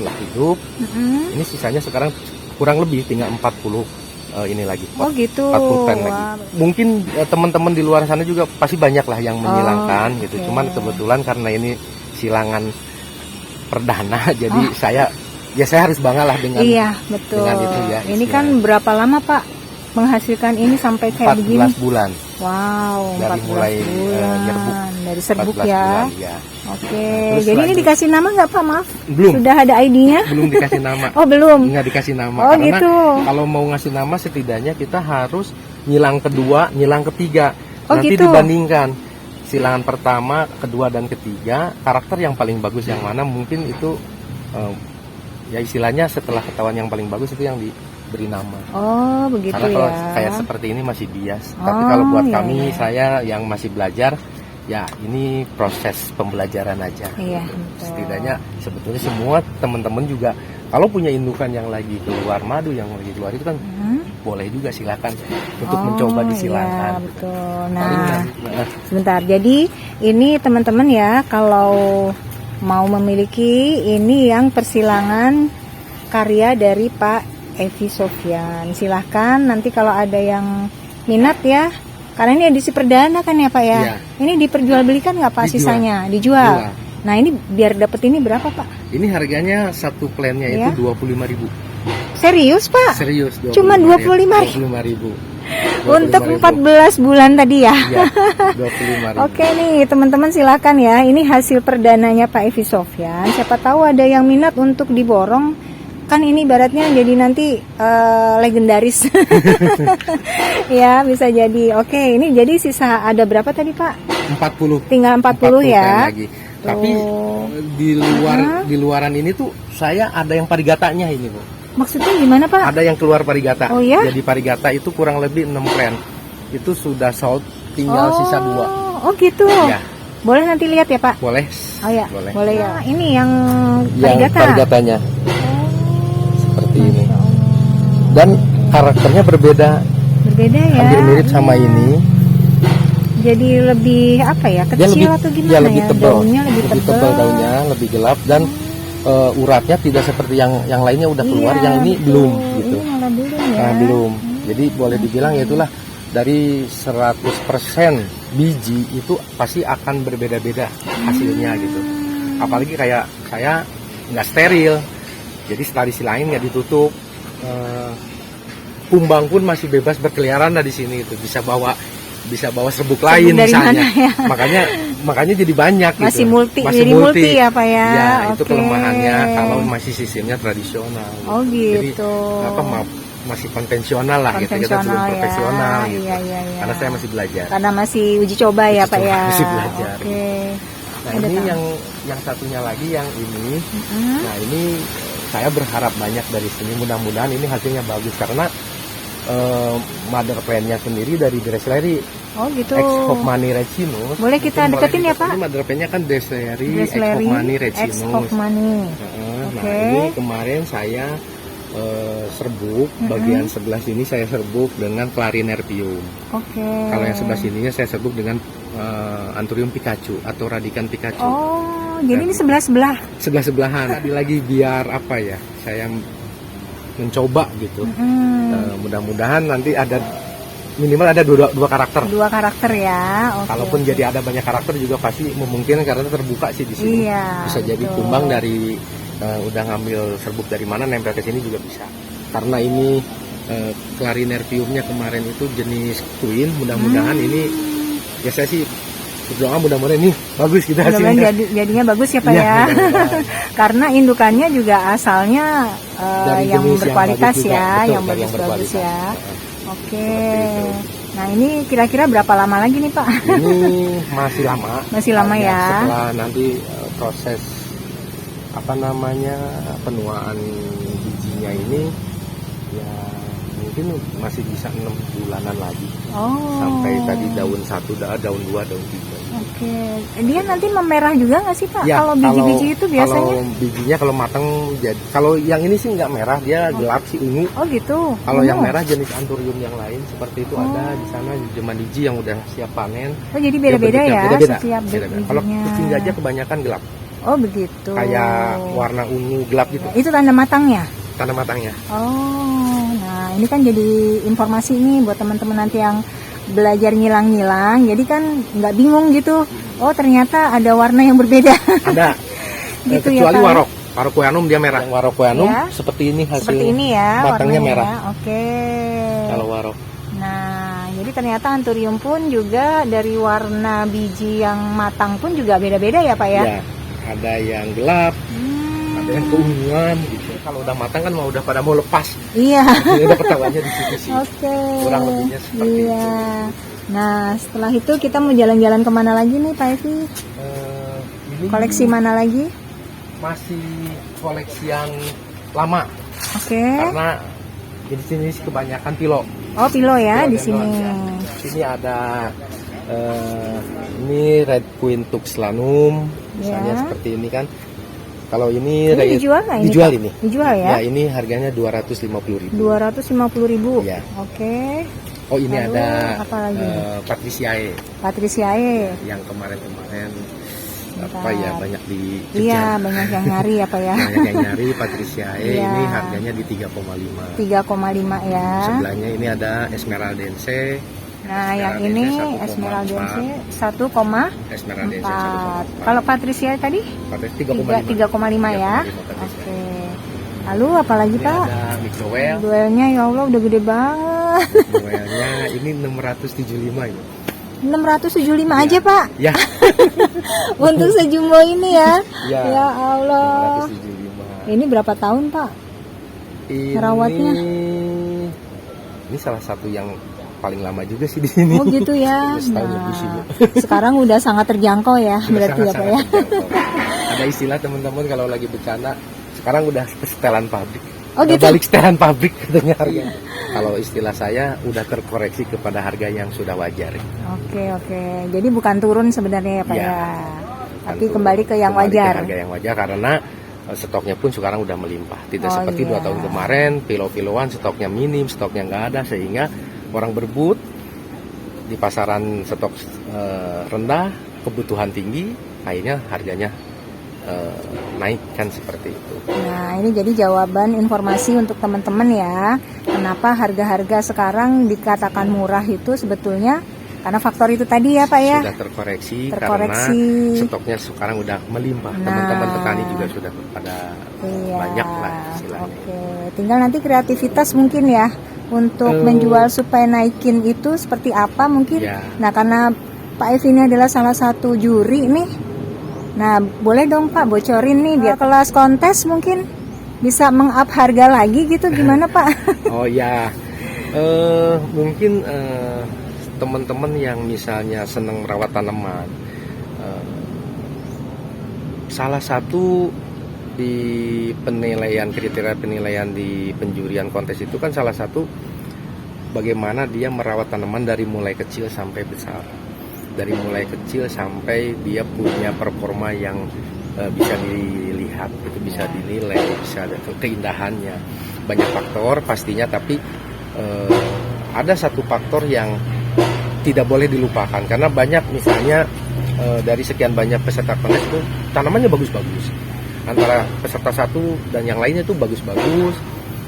[SPEAKER 2] lah hidup.
[SPEAKER 1] Mm-mm.
[SPEAKER 2] Ini sisanya sekarang kurang lebih tinggal 40 ini lagi.
[SPEAKER 1] Oh gitu.
[SPEAKER 2] 40 lagi.
[SPEAKER 1] Wah.
[SPEAKER 2] Mungkin teman-teman di luar sana juga pasti banyak lah yang menyilangkan gitu.
[SPEAKER 1] oke.
[SPEAKER 2] Cuman kebetulan karena ini silangan perdana jadi saya harus bangga lah dengan
[SPEAKER 1] Iya, betul.
[SPEAKER 2] dengan itu ya,
[SPEAKER 1] Ini
[SPEAKER 2] istilahnya.
[SPEAKER 1] kan berapa lama Pak menghasilkan ini sampai kayak
[SPEAKER 2] 14
[SPEAKER 1] begini?
[SPEAKER 2] bulan.
[SPEAKER 1] Wow,
[SPEAKER 2] Dari
[SPEAKER 1] 14
[SPEAKER 2] mulai,
[SPEAKER 1] bulan.
[SPEAKER 2] nyerbuk.
[SPEAKER 1] Dari serbuk
[SPEAKER 2] 14
[SPEAKER 1] ya.
[SPEAKER 2] bulan, ya.
[SPEAKER 1] Oke.
[SPEAKER 2] Terus
[SPEAKER 1] Jadi ini
[SPEAKER 2] lanjut.
[SPEAKER 1] dikasih nama nggak Pak? Maaf.
[SPEAKER 2] Belum.
[SPEAKER 1] Sudah ada ID-nya?
[SPEAKER 2] Belum dikasih nama.
[SPEAKER 1] Oh, belum.
[SPEAKER 2] Nggak dikasih nama
[SPEAKER 1] Oh,
[SPEAKER 2] karena
[SPEAKER 1] gitu.
[SPEAKER 2] kalau mau ngasih nama setidaknya kita harus nyilang kedua, nyilang ketiga.
[SPEAKER 1] Oh,
[SPEAKER 2] Nanti
[SPEAKER 1] gitu.
[SPEAKER 2] dibandingkan silangan pertama, kedua dan ketiga, karakter yang paling bagus yang mana mungkin itu ya istilahnya setelah ketahuan yang paling bagus itu yang diberi nama.
[SPEAKER 1] Oh, begitu
[SPEAKER 2] Karena kalau
[SPEAKER 1] ya.
[SPEAKER 2] kayak seperti ini masih bias.
[SPEAKER 1] Oh,
[SPEAKER 2] Tapi kalau buat
[SPEAKER 1] iya,
[SPEAKER 2] kami,
[SPEAKER 1] iya.
[SPEAKER 2] saya yang masih belajar, ya ini proses pembelajaran aja.
[SPEAKER 1] Iya,
[SPEAKER 2] Gitu.
[SPEAKER 1] betul.
[SPEAKER 2] Setidaknya sebetulnya semua teman-teman juga kalau punya indukan yang lagi keluar madu, yang lagi keluar itu kan boleh juga silakan untuk
[SPEAKER 1] Oh,
[SPEAKER 2] mencoba
[SPEAKER 1] iya,
[SPEAKER 2] disilangkan.
[SPEAKER 1] betul.
[SPEAKER 2] Paling
[SPEAKER 1] Nah,
[SPEAKER 2] nah,
[SPEAKER 1] sebentar. Jadi ini teman-teman ya, kalau mau memiliki ini yang persilangan karya dari Pak Evi Sofyan, silahkan nanti kalau ada yang minat ya, karena ini edisi perdana kan ya Pak ya.
[SPEAKER 2] Iya.
[SPEAKER 1] Ini diperjualbelikan nggak Pak
[SPEAKER 2] Dijual.
[SPEAKER 1] sisanya? Dijual.
[SPEAKER 2] Dijual.
[SPEAKER 1] Nah ini biar dapat ini berapa Pak?
[SPEAKER 2] ini harganya satu plannya
[SPEAKER 1] Iya.
[SPEAKER 2] itu 25.000.
[SPEAKER 1] Serius Pak?
[SPEAKER 2] Serius,
[SPEAKER 1] Cuma 25.000.
[SPEAKER 2] 25.000.
[SPEAKER 1] Untuk 14 bulan tadi ya?
[SPEAKER 2] Iya, 25.000.
[SPEAKER 1] Oke nih teman-teman silakan ya, ini hasil perdananya Pak Evi Sofyan. Siapa tahu ada yang minat untuk diborong, kan ini ibaratnya jadi nanti legendaris. Ya bisa jadi. Oke, ini jadi sisa ada berapa tadi Pak?
[SPEAKER 2] 40.
[SPEAKER 1] Tinggal 40 ya.
[SPEAKER 2] lagi. Tapi
[SPEAKER 1] Oh.
[SPEAKER 2] di luaran ini tuh saya ada yang parigatanya ini, Bu.
[SPEAKER 1] Maksudnya gimana Pak?
[SPEAKER 2] Ada yang keluar parigata.
[SPEAKER 1] Oh, ya?
[SPEAKER 2] Jadi parigata itu kurang lebih 6 plan. Itu sudah sold, tinggal sisa 2.
[SPEAKER 1] Oh gitu.
[SPEAKER 2] Ya,
[SPEAKER 1] Boleh nanti lihat ya Pak?
[SPEAKER 2] boleh.
[SPEAKER 1] Oh ya,
[SPEAKER 2] Boleh.
[SPEAKER 1] boleh ya. Ini yang
[SPEAKER 2] Yang
[SPEAKER 1] parigata.
[SPEAKER 2] parigatanya seperti ini.
[SPEAKER 1] Masya Allah.
[SPEAKER 2] Dan karakternya berbeda,
[SPEAKER 1] Berbeda ya.
[SPEAKER 2] hampir mirip sama
[SPEAKER 1] Iya.
[SPEAKER 2] ini.
[SPEAKER 1] Jadi lebih apa ya?
[SPEAKER 2] Dia
[SPEAKER 1] Kecil
[SPEAKER 2] lebih
[SPEAKER 1] atau gimana
[SPEAKER 2] ya lebih tebal.
[SPEAKER 1] Daunnya lebih tebal.
[SPEAKER 2] daunnya, lebih gelap dan uratnya tidak seperti yang lainnya udah keluar,
[SPEAKER 1] Iya,
[SPEAKER 2] yang ini
[SPEAKER 1] betul.
[SPEAKER 2] belum gitu.
[SPEAKER 1] Ini malah belum ya.
[SPEAKER 2] Nah, belum. Jadi boleh dibilang ya itulah dari 100% biji itu pasti akan berbeda-beda hasilnya gitu. Apalagi kayak saya nggak steril. Jadi setelah disilangin nggak ditutup. Kumbang pun masih bebas berkeliaran di sini itu. Bisa bawa serbuk lain
[SPEAKER 1] dari
[SPEAKER 2] misalnya.
[SPEAKER 1] mana ya?
[SPEAKER 2] Makanya jadi banyak gitu.
[SPEAKER 1] Masih multi, jadi multi ya Pak ya.
[SPEAKER 2] Ya, itu
[SPEAKER 1] Oke.
[SPEAKER 2] kelemahannya kalau masih sistemnya tradisional.
[SPEAKER 1] Oh
[SPEAKER 2] Jadi
[SPEAKER 1] gitu.
[SPEAKER 2] masih konvensional lah gitu, kita belum
[SPEAKER 1] Konvensional ya.
[SPEAKER 2] profesional gitu.
[SPEAKER 1] Iya, iya, iya.
[SPEAKER 2] Karena saya masih belajar.
[SPEAKER 1] Karena masih uji coba ya
[SPEAKER 2] Uji
[SPEAKER 1] Pak
[SPEAKER 2] coba,
[SPEAKER 1] ya.
[SPEAKER 2] masih belajar.
[SPEAKER 1] Oke.
[SPEAKER 2] Nah,
[SPEAKER 1] Ada
[SPEAKER 2] ini
[SPEAKER 1] tahu.
[SPEAKER 2] yang satunya lagi yang ini.
[SPEAKER 1] Mm-mm.
[SPEAKER 2] Nah, ini saya berharap banyak dari sini, mudah-mudahan ini hasilnya bagus karena mother plant-nya sendiri dari Dressleri
[SPEAKER 1] Oh gitu.
[SPEAKER 2] Ex Hoffmanni Recinus.
[SPEAKER 1] Boleh kita
[SPEAKER 2] Mungkin
[SPEAKER 1] deketin ya,
[SPEAKER 2] boleh
[SPEAKER 1] Pak?
[SPEAKER 2] Ini mother plant-nya kan Dressleri Ex
[SPEAKER 1] Dressleri
[SPEAKER 2] Hoffmanni
[SPEAKER 1] Ex
[SPEAKER 2] Recinus.
[SPEAKER 1] Hoffmanni.
[SPEAKER 2] Nah,
[SPEAKER 1] Oke.
[SPEAKER 2] ini kemarin saya serbuk, bagian sebelah sini saya serbuk dengan Clarinerpium.
[SPEAKER 1] Oke.
[SPEAKER 2] Kalau yang sebelah sininya saya serbuk dengan Anthurium Pikachu atau Radican Pikachu.
[SPEAKER 1] Oh, jadi ini sebelah-sebelah.
[SPEAKER 2] Sebelah-sebelahan. Tadi lagi biar apa ya? Saya mencoba gitu. Mudah-mudahan nanti ada minimal ada dua karakter.
[SPEAKER 1] Dua karakter ya. Oke.
[SPEAKER 2] Kalaupun jadi ada banyak karakter juga pasti memungkinkan karena terbuka sih di sini.
[SPEAKER 1] Iya.
[SPEAKER 2] Bisa jadi
[SPEAKER 1] betul.
[SPEAKER 2] kumbang dari udah ngambil serbuk dari mana nempel ke sini juga bisa. Karena ini Clarinerpiumnya kemarin itu jenis Queen, mudah-mudahan ini ya saya sih berdoa mudah-mudahan ini bagus kita
[SPEAKER 1] Mudah-mudahan
[SPEAKER 2] hasilnya.
[SPEAKER 1] jadinya bagus ya Pak
[SPEAKER 2] Iya,
[SPEAKER 1] ya.
[SPEAKER 2] mudah-mudahan.
[SPEAKER 1] Karena indukannya juga asalnya
[SPEAKER 2] Dari
[SPEAKER 1] yang
[SPEAKER 2] jenis
[SPEAKER 1] berkualitas
[SPEAKER 2] bagus juga.
[SPEAKER 1] ya,
[SPEAKER 2] Betul,
[SPEAKER 1] yang
[SPEAKER 2] dari
[SPEAKER 1] bagus-bagus ya.
[SPEAKER 2] Heeh.
[SPEAKER 1] Oke.
[SPEAKER 2] Seperti itu.
[SPEAKER 1] Nah ini kira-kira berapa lama lagi nih Pak?
[SPEAKER 2] Ini masih lama.
[SPEAKER 1] Masih lama
[SPEAKER 2] Hanya
[SPEAKER 1] ya.
[SPEAKER 2] Setelah nanti proses apa namanya penuaan bijinya ini ya mungkin masih bisa 6 bulanan lagi.
[SPEAKER 1] Oh.
[SPEAKER 2] Sampai tadi daun 1, daun 2, daun 3.
[SPEAKER 1] Oke. Dia nanti memerah juga nggak sih Pak?
[SPEAKER 2] Ya,
[SPEAKER 1] Kalau biji-biji itu biasanya?
[SPEAKER 2] Kalau bijinya kalau matang jadi, kalau yang ini sih nggak merah, dia gelap sih, ungu.
[SPEAKER 1] Oh gitu.
[SPEAKER 2] Kalau yang
[SPEAKER 1] Ungu.
[SPEAKER 2] merah jenis anturium yang lain seperti itu ada di sana, jemaniji yang udah siap panen.
[SPEAKER 1] Oh jadi beda-beda
[SPEAKER 2] Dia
[SPEAKER 1] ya
[SPEAKER 2] beda-beda.
[SPEAKER 1] setiap
[SPEAKER 2] Beda-beda. Kalau
[SPEAKER 1] bijinya.
[SPEAKER 2] kucing gajah kebanyakan gelap,
[SPEAKER 1] Oh begitu.
[SPEAKER 2] kayak warna ungu gelap gitu,
[SPEAKER 1] Itu tanda matangnya.
[SPEAKER 2] tanda matangnya.
[SPEAKER 1] Oh, nah ini kan jadi informasi nih buat teman-teman nanti yang belajar ngilang-ngilang. Jadi kan nggak bingung gitu. Oh ternyata ada warna yang berbeda.
[SPEAKER 2] Ada,
[SPEAKER 1] Gitu ya,
[SPEAKER 2] kecuali
[SPEAKER 1] Pak?
[SPEAKER 2] warok. Waroqueanum dia merah. Yang waroqueanum
[SPEAKER 1] Ya.
[SPEAKER 2] seperti ini hasil
[SPEAKER 1] Seperti ini ya
[SPEAKER 2] matangnya
[SPEAKER 1] warnanya
[SPEAKER 2] merah.
[SPEAKER 1] ya. Oke.
[SPEAKER 2] Kalau warok.
[SPEAKER 1] Nah, jadi ternyata anturium pun juga dari warna biji yang matang pun juga beda-beda ya Pak ya?
[SPEAKER 2] Ya, ada yang gelap,
[SPEAKER 1] Hmm,
[SPEAKER 2] ada yang keunguan gitu. Kalau udah matang kan udah pada mau lepas.
[SPEAKER 1] iya.
[SPEAKER 2] Ini udah ketahuannya di situ sih.
[SPEAKER 1] Oke.
[SPEAKER 2] Kurang lebihnya seperti
[SPEAKER 1] Iya.
[SPEAKER 2] itu.
[SPEAKER 1] Nah, setelah itu kita mau jalan-jalan kemana lagi nih Pak Evi?
[SPEAKER 2] Ini
[SPEAKER 1] Koleksi mana lagi?
[SPEAKER 2] masih koleksi yang lama
[SPEAKER 1] Oke.
[SPEAKER 2] karena jenis-jenis kebanyakan pilo.
[SPEAKER 1] Oh, pilo ya
[SPEAKER 2] Pilo
[SPEAKER 1] di
[SPEAKER 2] dan
[SPEAKER 1] sini.
[SPEAKER 2] doang, ya. Sini ada ini Red Queen Tuxlanum misalnya
[SPEAKER 1] Ya.
[SPEAKER 2] seperti ini kan. Kalau ini
[SPEAKER 1] Ini dijual nggak ini?
[SPEAKER 2] dijual
[SPEAKER 1] Pak?
[SPEAKER 2] ini.
[SPEAKER 1] Dijual ya?
[SPEAKER 2] Ya, ini harganya 250.000.
[SPEAKER 1] 250.000.
[SPEAKER 2] Ya.
[SPEAKER 1] Oke.
[SPEAKER 2] Oh, ini
[SPEAKER 1] Lalu,
[SPEAKER 2] ada
[SPEAKER 1] apa lagi?
[SPEAKER 2] Patriciae
[SPEAKER 1] Patriciae.
[SPEAKER 2] yang kemarin-kemarin
[SPEAKER 1] Bentar.
[SPEAKER 2] apa ya banyak di
[SPEAKER 1] Iya, banyak yang nyari apa ya?
[SPEAKER 2] banyak yang nyari Patriciae.
[SPEAKER 1] Iya.
[SPEAKER 2] Ini harganya di 3,5.
[SPEAKER 1] 3,5 ya.
[SPEAKER 2] Sebelahnya ini ada Esmeraldense.
[SPEAKER 1] Nah, yang ini Esmeraldense 1,4.
[SPEAKER 2] Esmeraldense 1,4.
[SPEAKER 1] Kalau Patriciae tadi?
[SPEAKER 2] Patricia
[SPEAKER 1] 3,5 ya.
[SPEAKER 2] 3,5 Patricia.
[SPEAKER 1] Oke. Lalu apa lagi
[SPEAKER 2] Ini
[SPEAKER 1] Pak?
[SPEAKER 2] ada Mixowell.
[SPEAKER 1] Duelnya ya Allah udah gede banget.
[SPEAKER 2] Mixowellnya ini 675 ini.
[SPEAKER 1] 675 aja Pak.
[SPEAKER 2] Ya,
[SPEAKER 1] Untuk sejumbo ini ya.
[SPEAKER 2] ya.
[SPEAKER 1] Ya Allah.
[SPEAKER 2] 675.
[SPEAKER 1] Ini berapa tahun Pak?
[SPEAKER 2] Ini
[SPEAKER 1] Merawatnya?
[SPEAKER 2] Ini salah satu yang paling lama juga sih di sini.
[SPEAKER 1] Oh gitu ya.
[SPEAKER 2] Udah setahun lebih sih, Bu.
[SPEAKER 1] Sekarang udah sangat terjangkau ya
[SPEAKER 2] Sudah
[SPEAKER 1] berarti ya Pak ya.
[SPEAKER 2] sangat-sangat terjangkau. Ada istilah teman-teman kalau lagi bercanda, sekarang udah setelan pabrik.
[SPEAKER 1] Oh
[SPEAKER 2] Udah
[SPEAKER 1] gitu.
[SPEAKER 2] balik setelan pabrik katanya harganya. Kalau istilah saya udah terkoreksi kepada harga yang sudah wajar.
[SPEAKER 1] Oke. Jadi bukan turun sebenarnya ya Pak
[SPEAKER 2] Ya.
[SPEAKER 1] ya. Tapi
[SPEAKER 2] Tentu
[SPEAKER 1] kembali ke yang
[SPEAKER 2] kembali ke
[SPEAKER 1] wajar.
[SPEAKER 2] harga yang wajar karena stoknya pun sekarang udah melimpah. Tidak
[SPEAKER 1] Oh,
[SPEAKER 2] seperti
[SPEAKER 1] iya.
[SPEAKER 2] 2 tahun kemarin, pilo-piloan stoknya minim, stoknya nggak ada sehingga orang berebut di pasaran stok rendah, kebutuhan tinggi, akhirnya harganya naik kan seperti itu.
[SPEAKER 1] Nah, ini jadi jawaban informasi untuk teman-teman ya. Kenapa harga-harga sekarang dikatakan murah itu sebetulnya karena faktor itu tadi ya Pak ya.
[SPEAKER 2] Sudah terkoreksi,
[SPEAKER 1] Terkoreksi.
[SPEAKER 2] karena stoknya sekarang udah melimpah.
[SPEAKER 1] Nah.
[SPEAKER 2] Teman-teman petani juga sudah pada
[SPEAKER 1] Iya.
[SPEAKER 2] banyak lah istilahnya.
[SPEAKER 1] Oke, tinggal nanti kreativitas mungkin ya untuk menjual supaya naikin itu seperti apa mungkin.
[SPEAKER 2] Ya.
[SPEAKER 1] Nah, karena Pak Evi ini adalah salah satu juri nih. Nah, boleh dong Pak bocorin nih biar kelas kontes mungkin bisa meng-up harga lagi gitu gimana Pak?
[SPEAKER 2] Oh ya, mungkin teman-teman yang misalnya senang merawat tanaman, salah satu di penilaian kriteria penilaian di penjurian kontes itu kan salah satu bagaimana dia merawat tanaman dari mulai kecil sampai besar, dari mulai kecil sampai dia punya performa yang bisa dilihat, itu bisa dinilai, bisa ada keindahannya, banyak faktor pastinya, tapi ada satu faktor yang tidak boleh dilupakan karena banyak misalnya dari sekian banyak peserta kontes itu tanamannya bagus-bagus, antara peserta satu dan yang lainnya itu bagus-bagus,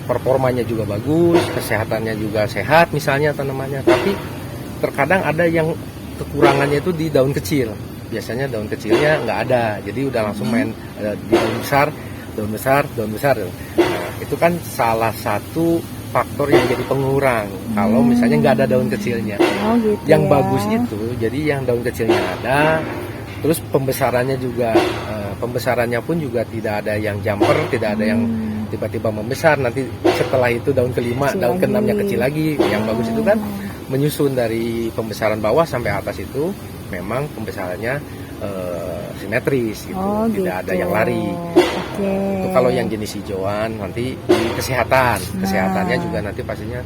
[SPEAKER 2] performanya juga bagus, kesehatannya juga sehat misalnya tanamannya, tapi terkadang ada yang kekurangannya itu di daun kecil. Biasanya daun kecilnya nggak ada, jadi udah langsung main di daun besar. Nah, itu kan salah satu faktor yang jadi pengurang kalau misalnya nggak ada daun kecilnya.
[SPEAKER 1] Oh gitu.
[SPEAKER 2] Yang
[SPEAKER 1] ya.
[SPEAKER 2] bagus itu, jadi yang daun kecilnya ada, terus pembesarannya juga, pembesarannya pun juga tidak ada yang jumper, tidak ada yang tiba-tiba membesar. Nanti setelah itu daun kelima,
[SPEAKER 1] Kecil
[SPEAKER 2] daun
[SPEAKER 1] lagi.
[SPEAKER 2] keenamnya kecil lagi. Yang bagus itu kan menyusun dari pembesaran bawah sampai atas itu memang pembesarannya simetris gitu,
[SPEAKER 1] Oh,
[SPEAKER 2] tidak ada
[SPEAKER 1] gitu.
[SPEAKER 2] yang lari.
[SPEAKER 1] Oke.
[SPEAKER 2] Itu kalau yang jenis hijauan nanti di kesehatan, kesehatannya
[SPEAKER 1] Nah.
[SPEAKER 2] juga nanti pastinya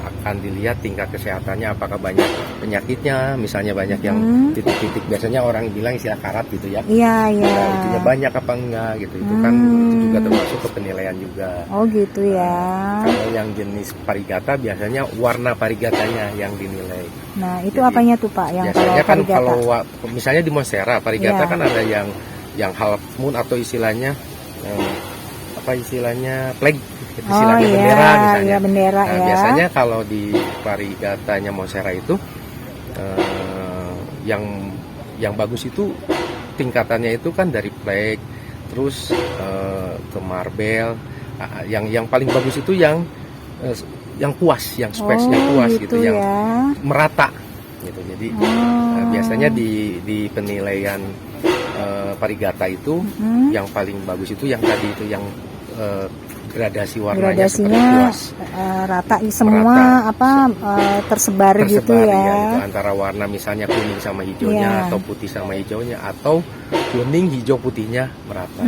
[SPEAKER 2] akan dilihat tingkat kesehatannya, apakah banyak penyakitnya, misalnya banyak yang titik-titik, biasanya orang bilang istilah karat gitu ya.
[SPEAKER 1] Iya, iya.
[SPEAKER 2] Nah, itunya banyak apa enggak gitu, itu kan itu juga termasuk ke penilaian juga.
[SPEAKER 1] Oh, gitu ya.
[SPEAKER 2] Kalau yang jenis parigata biasanya warna parigatanya yang dinilai.
[SPEAKER 1] Nah, itu
[SPEAKER 2] Jadi,
[SPEAKER 1] apanya tuh Pak yang
[SPEAKER 2] biasanya kan
[SPEAKER 1] parigata?
[SPEAKER 2] kalau misalnya di Monstera parigata
[SPEAKER 1] Iya.
[SPEAKER 2] kan ada yang half moon atau istilahnya apa istilahnya flag,
[SPEAKER 1] Oh
[SPEAKER 2] istilahnya
[SPEAKER 1] iya,
[SPEAKER 2] bendera misalnya.
[SPEAKER 1] iya bendera
[SPEAKER 2] Nah,
[SPEAKER 1] ya.
[SPEAKER 2] biasanya kalau di parigatanya Monstera itu yang bagus itu tingkatannya itu kan dari flag terus ke marbel. Yang paling bagus itu yang puas, yang space-nya puas gitu, yang
[SPEAKER 1] ya.
[SPEAKER 2] merata gitu. Jadi biasanya di penilaian parigata itu yang paling bagus itu yang tadi itu yang gradasi warnanya seperti
[SPEAKER 1] Gradasinya
[SPEAKER 2] puas,
[SPEAKER 1] rata semua tersebar gitu ya.
[SPEAKER 2] gitu, antara warna misalnya kuning sama hijaunya
[SPEAKER 1] Iya.
[SPEAKER 2] atau putih sama hijaunya atau kuning hijau putihnya merata.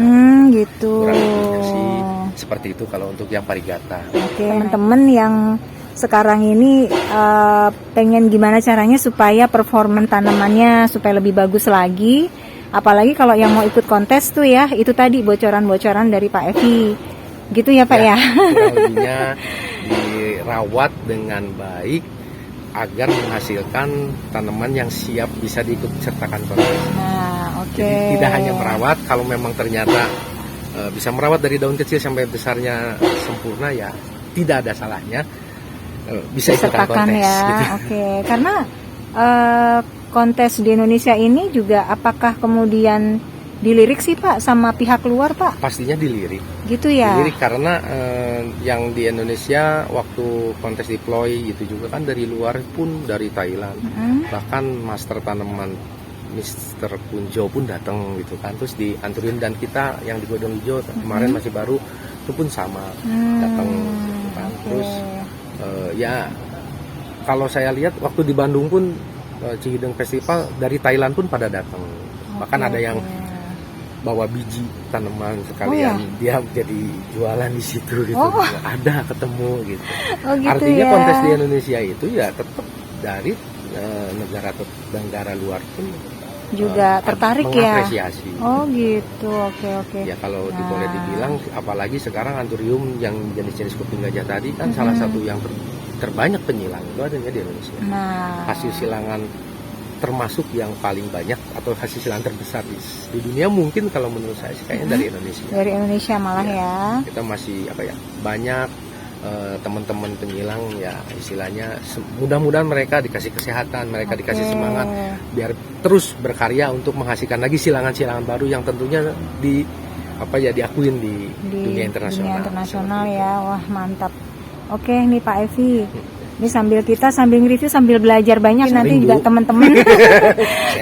[SPEAKER 1] Gitu.
[SPEAKER 2] Kurang lebihnya sih seperti itu kalau untuk yang parigata.
[SPEAKER 1] Oke, teman-teman yang sekarang ini pengen gimana caranya supaya performa tanamannya supaya lebih bagus lagi. Apalagi kalau yang mau ikut kontes tuh ya, itu tadi bocoran-bocoran dari Pak Evi. Gitu ya Pak ya?
[SPEAKER 2] Kurang lebihnya dirawat dengan baik agar menghasilkan tanaman yang siap bisa diikut sertakan kontes.
[SPEAKER 1] Nah, oke.
[SPEAKER 2] Jadi tidak hanya merawat, kalau memang ternyata bisa merawat dari daun kecil sampai besarnya sempurna ya tidak ada salahnya bisa ikutan
[SPEAKER 1] Sertakan
[SPEAKER 2] kontes.
[SPEAKER 1] ya.
[SPEAKER 2] Gitu.
[SPEAKER 1] Oke, karena kontes di Indonesia ini juga apakah kemudian dilirik sih Pak sama pihak luar Pak?
[SPEAKER 2] Pastinya dilirik.
[SPEAKER 1] Gitu ya.
[SPEAKER 2] Dilirik karena yang di Indonesia waktu kontes deploy gitu juga kan dari luar pun dari Thailand. Bahkan master tanaman Mr. Kunjo pun datang gitu kan, terus di Anturium dan kita yang di Godong Hijau kemarin masih baru itu pun sama datang gitu kan. Terus ya kalau saya lihat waktu di Bandung pun Cihideng Festival dari Thailand pun pada datang. Bahkan ada yang bawa biji tanaman sekalian dia jadi jualan di situ gitu. Ada ketemu gitu.
[SPEAKER 1] Gitu
[SPEAKER 2] Artinya
[SPEAKER 1] ya.
[SPEAKER 2] kontes di Indonesia itu ya tetap dari negara luar pun
[SPEAKER 1] juga tertarik ya.
[SPEAKER 2] mengapresiasi.
[SPEAKER 1] Oh gitu, oke.
[SPEAKER 2] Ya kalau boleh dibilang, apalagi sekarang Anturium yang jenis-jenis kuping gajah tadi kan salah satu yang terbanyak penyilang itu adanya di Indonesia.
[SPEAKER 1] Nah,
[SPEAKER 2] Hasil silangan termasuk yang paling banyak atau hasil silangan terbesar di dunia mungkin kalau menurut saya sih kayaknya dari Indonesia.
[SPEAKER 1] dari Indonesia malah ya.
[SPEAKER 2] Kita masih banyak teman-teman penyilang ya istilahnya mudah-mudahan mereka dikasih kesehatan, mereka dikasih semangat biar terus berkarya untuk menghasilkan lagi silangan-silangan baru yang tentunya diakuin di dunia internasional.
[SPEAKER 1] Dunia internasional ya, wah mantap. Oke nih Pak Evi, ini sambil nge-review sambil belajar banyak nanti
[SPEAKER 2] Bu.
[SPEAKER 1] juga teman-teman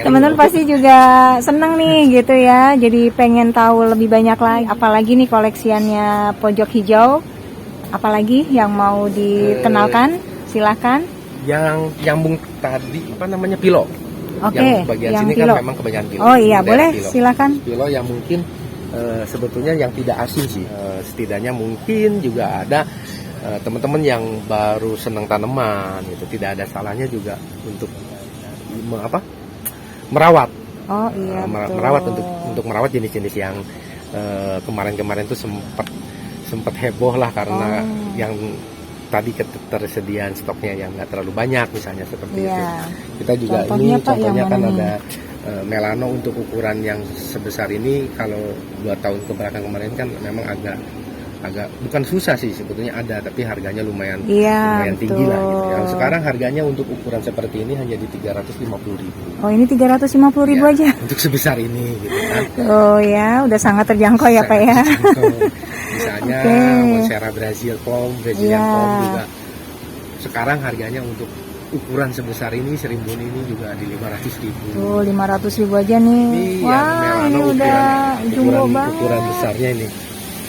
[SPEAKER 1] teman-teman pasti juga seneng nih gitu ya, jadi pengen tahu lebih banyak lagi, apalagi nih koleksiannya Pojok Hijau. Apalagi yang mau dikenalkan, silakan.
[SPEAKER 2] Yang nyambung tadi pilo.
[SPEAKER 1] Oke,
[SPEAKER 2] Yang bagian
[SPEAKER 1] yang
[SPEAKER 2] sini
[SPEAKER 1] pilo.
[SPEAKER 2] kan memang kebanyakan pilo.
[SPEAKER 1] Oh iya,
[SPEAKER 2] Daerah
[SPEAKER 1] boleh,
[SPEAKER 2] pilo.
[SPEAKER 1] silakan.
[SPEAKER 2] Pilo yang mungkin sebetulnya yang tidak asing sih. Setidaknya mungkin juga ada teman-teman yang baru senang tanaman gitu. Tidak ada salahnya juga untuk merawat.
[SPEAKER 1] Oh iya, betul.
[SPEAKER 2] Merawat untuk merawat jenis-jenis yang kemarin-kemarin tuh sempat heboh lah karena yang tadi ketersediaan stoknya yang nggak terlalu banyak misalnya seperti itu. Kita juga contohnya kan ada Melano untuk ukuran yang sebesar ini kalau 2 tahun kebelakang kemarin kan memang agak bukan susah sih sebetulnya ada, tapi harganya lumayan tinggi lah gitu. Yang sekarang harganya untuk ukuran seperti ini hanya di 350.000.
[SPEAKER 1] Oh ini 350.000 aja
[SPEAKER 2] untuk sebesar ini gitu kan.
[SPEAKER 1] Oh ya udah sangat terjangkau ya Pak ya.
[SPEAKER 2] Misalnya Monstera Brazilian Plum juga sekarang harganya untuk ukuran sebesar ini serimbun ini juga di 500.000.
[SPEAKER 1] Tuh 500.000 aja nih. Wah ini udah jumbo banget.
[SPEAKER 2] Ukuran besarnya ini.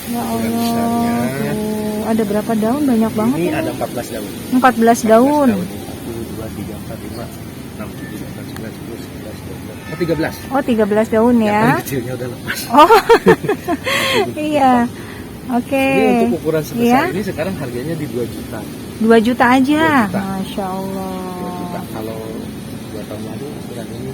[SPEAKER 1] Ya Allah. Ada berapa daun? Banyak banget.
[SPEAKER 2] Ini
[SPEAKER 1] ya.
[SPEAKER 2] ada 14 daun.
[SPEAKER 1] 14 daun.
[SPEAKER 2] 1, 2, 3, 4, 5, 6, 7, 8, 9, 10, 11, 12. 13.
[SPEAKER 1] Oh, 13 daun
[SPEAKER 2] Yang
[SPEAKER 1] ya.
[SPEAKER 2] paling kecilnya udah lepas.
[SPEAKER 1] Oh. Iya. Oke.
[SPEAKER 2] Ini untuk ukuran sebesar
[SPEAKER 1] Iya.
[SPEAKER 2] ini sekarang harganya di 2 juta.
[SPEAKER 1] 2 juta aja.
[SPEAKER 2] 2 juta.
[SPEAKER 1] Masya Allah.
[SPEAKER 2] 2 juta. Kalau 2 tahun lalu ukuran ini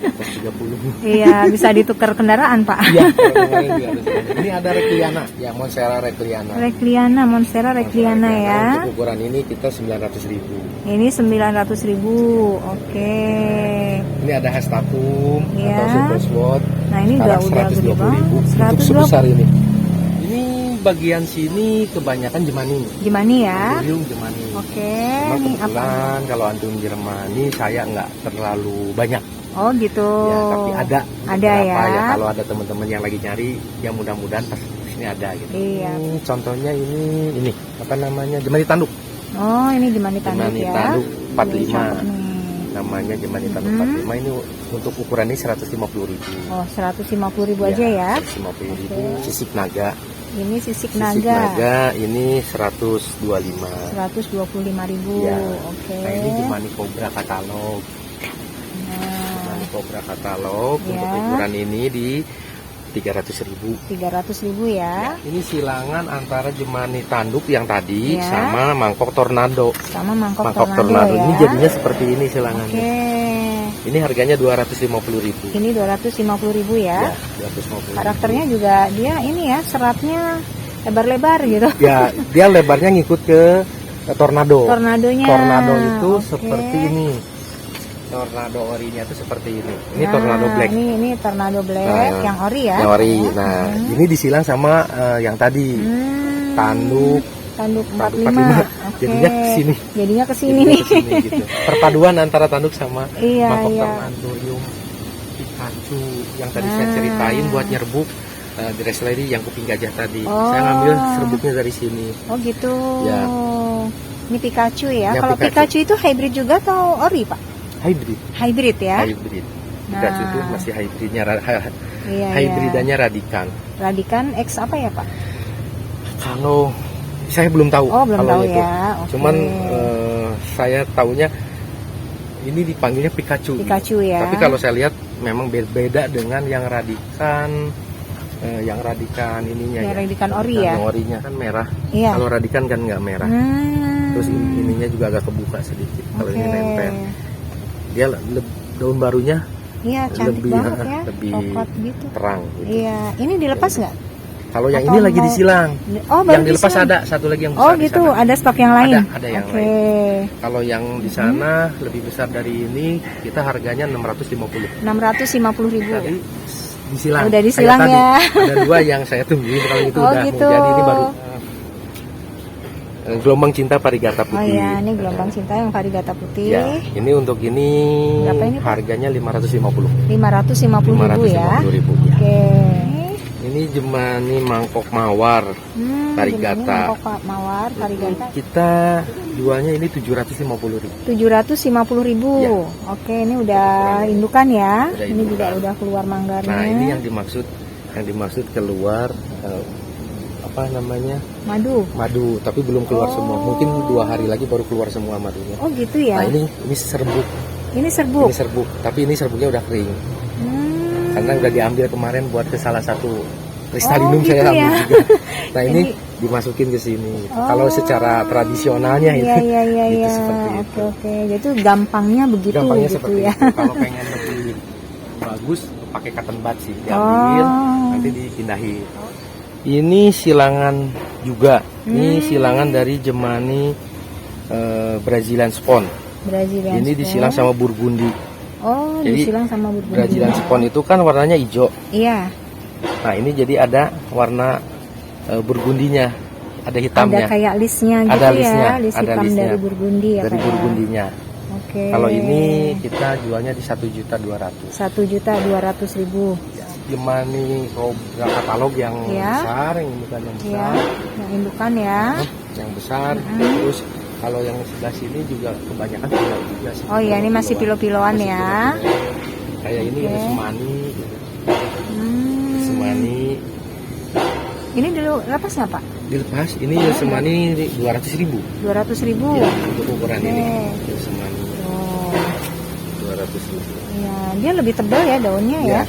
[SPEAKER 2] kos 30.
[SPEAKER 1] Iya, bisa ditukar kendaraan, Pak.
[SPEAKER 2] Iya, kalau kemarin juga ada sekarang. Ini ada Recliana, ya Monstera Recliana.
[SPEAKER 1] Recliana, Monstera Recliana ya.
[SPEAKER 2] Untuk ukuran ini kita 900.000.
[SPEAKER 1] Ini 900.000. Oke.
[SPEAKER 2] Ini ada Hestatum
[SPEAKER 1] Iya.
[SPEAKER 2] atau Super Sword.
[SPEAKER 1] Nah, ini udah gede
[SPEAKER 2] 120.000
[SPEAKER 1] banget.
[SPEAKER 2] untuk sebesar ini. Ini bagian sini kebanyakan Jemani.
[SPEAKER 1] Gimana ya?
[SPEAKER 2] Anturium Jemani.
[SPEAKER 1] Oke,
[SPEAKER 2] Cuma
[SPEAKER 1] ini apa?
[SPEAKER 2] kebetulan kalau Anturium Jemani saya nggak terlalu banyak.
[SPEAKER 1] Oh, gitu.
[SPEAKER 2] Ya, tapi ada.
[SPEAKER 1] Ada
[SPEAKER 2] beberapa
[SPEAKER 1] ya.
[SPEAKER 2] Kalau ada teman-teman yang lagi nyari, ya mudah-mudahan pas sini ada gitu.
[SPEAKER 1] Iya.
[SPEAKER 2] Contohnya ini apa namanya? Jemani tanduk.
[SPEAKER 1] Oh, ini Jemani tanduk
[SPEAKER 2] Jemani
[SPEAKER 1] ya.
[SPEAKER 2] tanduk 45.
[SPEAKER 1] Cakep nih.
[SPEAKER 2] Namanya Jemani tanduk 45. Ini untuk ukuran ini 150.000.
[SPEAKER 1] Oh, 150.000 aja ya.
[SPEAKER 2] 150.000.
[SPEAKER 1] Oke.
[SPEAKER 2] Sisik naga.
[SPEAKER 1] Ini sisik
[SPEAKER 2] Sisik
[SPEAKER 1] naga.
[SPEAKER 2] naga ini 125.
[SPEAKER 1] 125.000.
[SPEAKER 2] Ya.
[SPEAKER 1] Oke.
[SPEAKER 2] Nah, ini Jemani Cobra katalog.
[SPEAKER 1] Nah,
[SPEAKER 2] Jemani Cobra katalog
[SPEAKER 1] Ya.
[SPEAKER 2] untuk ukuran ini di 300.000.
[SPEAKER 1] 300.000 ya.
[SPEAKER 2] Ini silangan antara Jemani tanduk yang tadi
[SPEAKER 1] Ya.
[SPEAKER 2] sama mangkok tornado.
[SPEAKER 1] Sama mangkok,
[SPEAKER 2] Mangkok
[SPEAKER 1] tornado, ya.
[SPEAKER 2] ini jadinya seperti ini silangannya.
[SPEAKER 1] Oke.
[SPEAKER 2] Ini harganya 250.000.
[SPEAKER 1] Ini 250.000 ya.
[SPEAKER 2] Ya, 250.000.
[SPEAKER 1] Karakternya juga dia ini ya, seratnya lebar-lebar gitu.
[SPEAKER 2] Ya, dia lebarnya ngikut ke tornado.
[SPEAKER 1] Tornadonya.
[SPEAKER 2] Tornado itu
[SPEAKER 1] Oke.
[SPEAKER 2] seperti ini. Tornado orinya itu seperti ini. Ini
[SPEAKER 1] Nah,
[SPEAKER 2] tornado black.
[SPEAKER 1] Ini tornado black
[SPEAKER 2] Nah,
[SPEAKER 1] yang ori ya.
[SPEAKER 2] Yang ori. Nah, ini disilang sama yang tadi. Tanduk
[SPEAKER 1] Tanduk 45.
[SPEAKER 2] 45.
[SPEAKER 1] Oke.
[SPEAKER 2] Jadinya kesini.
[SPEAKER 1] Jadinya kesini
[SPEAKER 2] Jadinya
[SPEAKER 1] nih.
[SPEAKER 2] kesini gitu. Perpaduan antara tanduk sama
[SPEAKER 1] Iya,
[SPEAKER 2] mangkok
[SPEAKER 1] iya.
[SPEAKER 2] Anturium Pikachu yang tadi saya ceritain buat nyerbuk di Reslady yang kuping gajah tadi.
[SPEAKER 1] Oh.
[SPEAKER 2] Saya ngambil serbuknya dari sini.
[SPEAKER 1] Oh gitu.
[SPEAKER 2] Ya.
[SPEAKER 1] Ini Pikachu ya.
[SPEAKER 2] Ya,
[SPEAKER 1] Kalau
[SPEAKER 2] Pikachu.
[SPEAKER 1] Pikachu itu hybrid juga atau ori, Pak?
[SPEAKER 2] Hybrid.
[SPEAKER 1] Hybrid ya.
[SPEAKER 2] Hybrid. Pikachu
[SPEAKER 1] Nah.
[SPEAKER 2] itu masih hybridnya
[SPEAKER 1] Iya,
[SPEAKER 2] hybridannya Radikan.
[SPEAKER 1] Radikan X apa ya, Pak?
[SPEAKER 2] Kalau saya belum tahu.
[SPEAKER 1] Oh, belum
[SPEAKER 2] kalau
[SPEAKER 1] tahu
[SPEAKER 2] itu.
[SPEAKER 1] ya. Oke.
[SPEAKER 2] Cuman saya taunya ini dipanggilnya Pikachu.
[SPEAKER 1] Pikachu ya.
[SPEAKER 2] Tapi kalau saya lihat memang beda dengan yang Radikan, yang Radikan ininya
[SPEAKER 1] Yang
[SPEAKER 2] ya.
[SPEAKER 1] Radikan ori
[SPEAKER 2] Nah,
[SPEAKER 1] ya.
[SPEAKER 2] yang orinya kan merah.
[SPEAKER 1] Iya.
[SPEAKER 2] Kalau Radikan kan nggak merah. Terus ininya juga agak kebuka sedikit. Kalau ini
[SPEAKER 1] Oke.
[SPEAKER 2] nempel. Dia daun barunya
[SPEAKER 1] Iya, cantik
[SPEAKER 2] lebih
[SPEAKER 1] banget ya.
[SPEAKER 2] lebih
[SPEAKER 1] Coklat gitu.
[SPEAKER 2] terang. Gitu.
[SPEAKER 1] Iya, ini dilepas nggak?
[SPEAKER 2] Kalau yang
[SPEAKER 1] Atau
[SPEAKER 2] ini lagi
[SPEAKER 1] mau-
[SPEAKER 2] disilang.
[SPEAKER 1] Oh, baru
[SPEAKER 2] Yang dilepas
[SPEAKER 1] disilang.
[SPEAKER 2] ada satu lagi yang besar
[SPEAKER 1] Oh
[SPEAKER 2] di
[SPEAKER 1] gitu,
[SPEAKER 2] sana.
[SPEAKER 1] ada stok yang lain.
[SPEAKER 2] Ada yang
[SPEAKER 1] Oke.
[SPEAKER 2] Kalau yang di sana lebih besar dari ini, kita harganya 650.
[SPEAKER 1] 650.000.
[SPEAKER 2] Tadi disilang.
[SPEAKER 1] Udah
[SPEAKER 2] Kayak
[SPEAKER 1] disilang
[SPEAKER 2] tadi.
[SPEAKER 1] ya.
[SPEAKER 2] Ada dua yang saya tungguin kalau itu
[SPEAKER 1] Oh,
[SPEAKER 2] udah
[SPEAKER 1] gitu.
[SPEAKER 2] mau jadi ini baru. Gelombang cinta Parigata
[SPEAKER 1] Oh
[SPEAKER 2] putih.
[SPEAKER 1] iya, ini gelombang cinta yang varigata putih.
[SPEAKER 2] Ya, ini untuk ini
[SPEAKER 1] Berapa ini, Pak?
[SPEAKER 2] harganya 550.
[SPEAKER 1] 550.000 ya.
[SPEAKER 2] 550.000 ya.
[SPEAKER 1] Oke.
[SPEAKER 2] Ini Jemani mangkok mawar. Varigata.
[SPEAKER 1] Ini mangkok Pak Mawar varigata.
[SPEAKER 2] Kita jualnya ini 750.000.
[SPEAKER 1] 750.000.
[SPEAKER 2] Ya.
[SPEAKER 1] Oke, ini udah indukan ya.
[SPEAKER 2] Udah
[SPEAKER 1] Ini
[SPEAKER 2] indukan.
[SPEAKER 1] juga udah keluar manggarnya.
[SPEAKER 2] Nah, ini yang dimaksud keluar apa namanya? Madu, tapi belum keluar semua. Mungkin 2 hari lagi baru keluar semua madunya.
[SPEAKER 1] Oh gitu ya.
[SPEAKER 2] Nah, ini serbuk.
[SPEAKER 1] Ini serbuk.
[SPEAKER 2] Ini serbuk, tapi ini serbuknya udah kering. Karena udah diambil kemarin buat ke salah satu kristalinum
[SPEAKER 1] gitu
[SPEAKER 2] saya ambil
[SPEAKER 1] ya.
[SPEAKER 2] juga. Nah, ini
[SPEAKER 1] Jadi-
[SPEAKER 2] dimasukin ke sini.
[SPEAKER 1] Oh.
[SPEAKER 2] Kalau secara tradisionalnya
[SPEAKER 1] Iya,
[SPEAKER 2] itu
[SPEAKER 1] iya, iya,
[SPEAKER 2] gitu
[SPEAKER 1] iya.
[SPEAKER 2] seperti itu.
[SPEAKER 1] Oke. Jadi gampangnya begitu
[SPEAKER 2] Gampangnya
[SPEAKER 1] gitu
[SPEAKER 2] seperti
[SPEAKER 1] ya.
[SPEAKER 2] itu. Kalau pengen lebih bagus pakai cotton bud sih, diambil nanti dipindahin. Ini silangan juga. Ini silangan dari Jemani Brazilian Spon.
[SPEAKER 1] Brazilian
[SPEAKER 2] Ini
[SPEAKER 1] Spon.
[SPEAKER 2] disilang sama Burgundy.
[SPEAKER 1] Oh,
[SPEAKER 2] Jadi,
[SPEAKER 1] disilang sama Burgundy.
[SPEAKER 2] Brazilian Spon itu kan warnanya hijau.
[SPEAKER 1] Iya.
[SPEAKER 2] Nah, ini jadi ada warna Burgundinya, ada hitamnya.
[SPEAKER 1] Ada kayak listnya gitu
[SPEAKER 2] Ada
[SPEAKER 1] ya,
[SPEAKER 2] listnya,
[SPEAKER 1] list
[SPEAKER 2] ada
[SPEAKER 1] hitam
[SPEAKER 2] listnya.
[SPEAKER 1] dari Burgundy ya
[SPEAKER 2] Dari
[SPEAKER 1] Pak ya?
[SPEAKER 2] Burgundinya.
[SPEAKER 1] Oke.
[SPEAKER 2] Kalau ini kita jualnya di 1.200.000.
[SPEAKER 1] 1.200.000.
[SPEAKER 2] Jemani Cobra katalog yang
[SPEAKER 1] Ya.
[SPEAKER 2] besar, yang bukan yang
[SPEAKER 1] Ya,
[SPEAKER 2] besar,
[SPEAKER 1] yang indukan ya.
[SPEAKER 2] yang besar. Terus kalau yang sebelah sini juga kebanyakan pilo juga sih.
[SPEAKER 1] Oh iya, ini masih pilo-piloan
[SPEAKER 2] Masih
[SPEAKER 1] ya.
[SPEAKER 2] pilo-piloan. Kayak ini
[SPEAKER 1] Oke.
[SPEAKER 2] ada semani, gitu.
[SPEAKER 1] Hmm.
[SPEAKER 2] Semani
[SPEAKER 1] Ini dulu lepas nggak Pak?
[SPEAKER 2] dilepas. Ini semani 200.000.
[SPEAKER 1] 200.000.
[SPEAKER 2] Ya, untuk ukuran
[SPEAKER 1] Oke.
[SPEAKER 2] ini. Semani
[SPEAKER 1] Oh.
[SPEAKER 2] 200.000. 200.000.
[SPEAKER 1] Ya, dia lebih tebal ya daunnya ya.
[SPEAKER 2] Ya.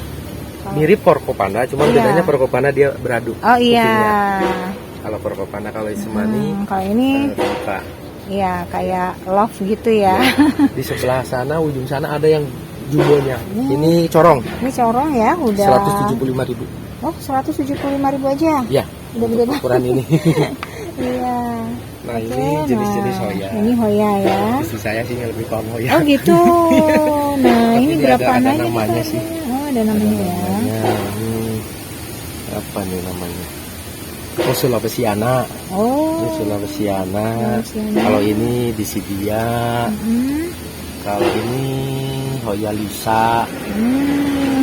[SPEAKER 2] Mirip Porcopanda, cuman
[SPEAKER 1] Iya.
[SPEAKER 2] bedanya Porcopanda dia beradu.
[SPEAKER 1] Oh iya.
[SPEAKER 2] kupingnya. Kalau Porcopanda, kalau Isemani
[SPEAKER 1] Kalau ini
[SPEAKER 2] terbuka.
[SPEAKER 1] ya kayak love gitu ya.
[SPEAKER 2] Di sebelah sana, ujung sana ada yang jumbonya. Ini corong,
[SPEAKER 1] Ini corong ya, udah
[SPEAKER 2] 175.000.
[SPEAKER 1] Oh, 175.000 aja.
[SPEAKER 2] Ya,
[SPEAKER 1] Udah gede banget.
[SPEAKER 2] ukuran ini.
[SPEAKER 1] Iya.
[SPEAKER 2] Nah,
[SPEAKER 1] Oke,
[SPEAKER 2] ini jenis-jenis
[SPEAKER 1] nah,
[SPEAKER 2] hoya.
[SPEAKER 1] Ini hoya ya.
[SPEAKER 2] Istri saya sih yang lebih paham hoya.
[SPEAKER 1] Oh gitu. Nah,
[SPEAKER 2] Tapi
[SPEAKER 1] ini
[SPEAKER 2] ini
[SPEAKER 1] berapa
[SPEAKER 2] ada
[SPEAKER 1] aja
[SPEAKER 2] namanya
[SPEAKER 1] nih,
[SPEAKER 2] sih.
[SPEAKER 1] Pak? Oh, ada namanya ya.
[SPEAKER 2] Namanya, apa nih namanya? Oh, Sulawesiana.
[SPEAKER 1] Oh.
[SPEAKER 2] Ini Sulawesiana.
[SPEAKER 1] Sulawesiana.
[SPEAKER 2] Kalau ini Disidia. Kalau ini Hoya Lisa.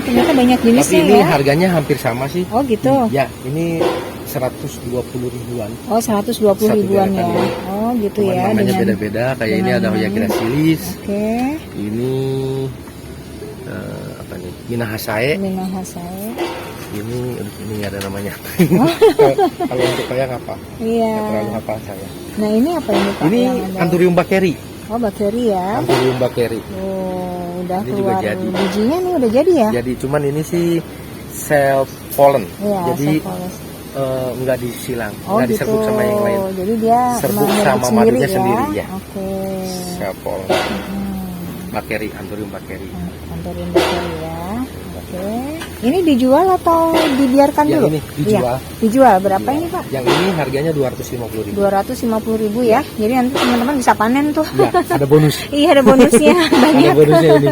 [SPEAKER 1] Ternyata banyak
[SPEAKER 2] Tapi
[SPEAKER 1] jenisnya
[SPEAKER 2] ini
[SPEAKER 1] ya.
[SPEAKER 2] harganya hampir sama sih.
[SPEAKER 1] Oh gitu.
[SPEAKER 2] Ya, ini 120 ribuan.
[SPEAKER 1] Oh, 120
[SPEAKER 2] Satu
[SPEAKER 1] ribuan ya.
[SPEAKER 2] deretan ini.
[SPEAKER 1] Oh, gitu
[SPEAKER 2] Cuman
[SPEAKER 1] ya.
[SPEAKER 2] namanya
[SPEAKER 1] dengan-
[SPEAKER 2] beda-beda. Kayak ini
[SPEAKER 1] dengan
[SPEAKER 2] ada Hoya
[SPEAKER 1] namanya.
[SPEAKER 2] gracilis.
[SPEAKER 1] Oke.
[SPEAKER 2] Ini apa nih? Minahasae.
[SPEAKER 1] Minahasai.
[SPEAKER 2] Ini ada namanya. Kalau untuk saya apa?
[SPEAKER 1] Iya.
[SPEAKER 2] Nggak terlalu hafal saya.
[SPEAKER 1] Nah, ini apa ini Pak?
[SPEAKER 2] Ini
[SPEAKER 1] yang ada?
[SPEAKER 2] Anthurium bakeri.
[SPEAKER 1] Oh, bakteri ya.
[SPEAKER 2] Anthurium bakeri.
[SPEAKER 1] Oh, udah
[SPEAKER 2] Ini juga
[SPEAKER 1] keluar
[SPEAKER 2] jadi.
[SPEAKER 1] bijinya nih, udah jadi ya.
[SPEAKER 2] Jadi cuman ini sih self pollen.
[SPEAKER 1] Iya,
[SPEAKER 2] Jadi
[SPEAKER 1] self-pollen.
[SPEAKER 2] nggak disilang,
[SPEAKER 1] Oh
[SPEAKER 2] nggak
[SPEAKER 1] gitu.
[SPEAKER 2] diserbuk sama yang lain.
[SPEAKER 1] Jadi dia
[SPEAKER 2] Serbuk
[SPEAKER 1] menyerbu
[SPEAKER 2] sama madunya sendiri ya.
[SPEAKER 1] Oke.
[SPEAKER 2] Self pollen. Bakeri, Anthurium bakeri.
[SPEAKER 1] Antarin bakteri ya. Oke. Ini dijual atau dibiarkan
[SPEAKER 2] Yang
[SPEAKER 1] dulu?
[SPEAKER 2] ini dijual.
[SPEAKER 1] Iya, dijual. Berapa ini Pak?
[SPEAKER 2] Yang ini harganya 250.000.
[SPEAKER 1] 250.000 ya. Jadi nanti teman-teman bisa panen tuh.
[SPEAKER 2] Ya, ada bonus.
[SPEAKER 1] Iya, ada bonusnya banyak.
[SPEAKER 2] Ada bonusnya ini.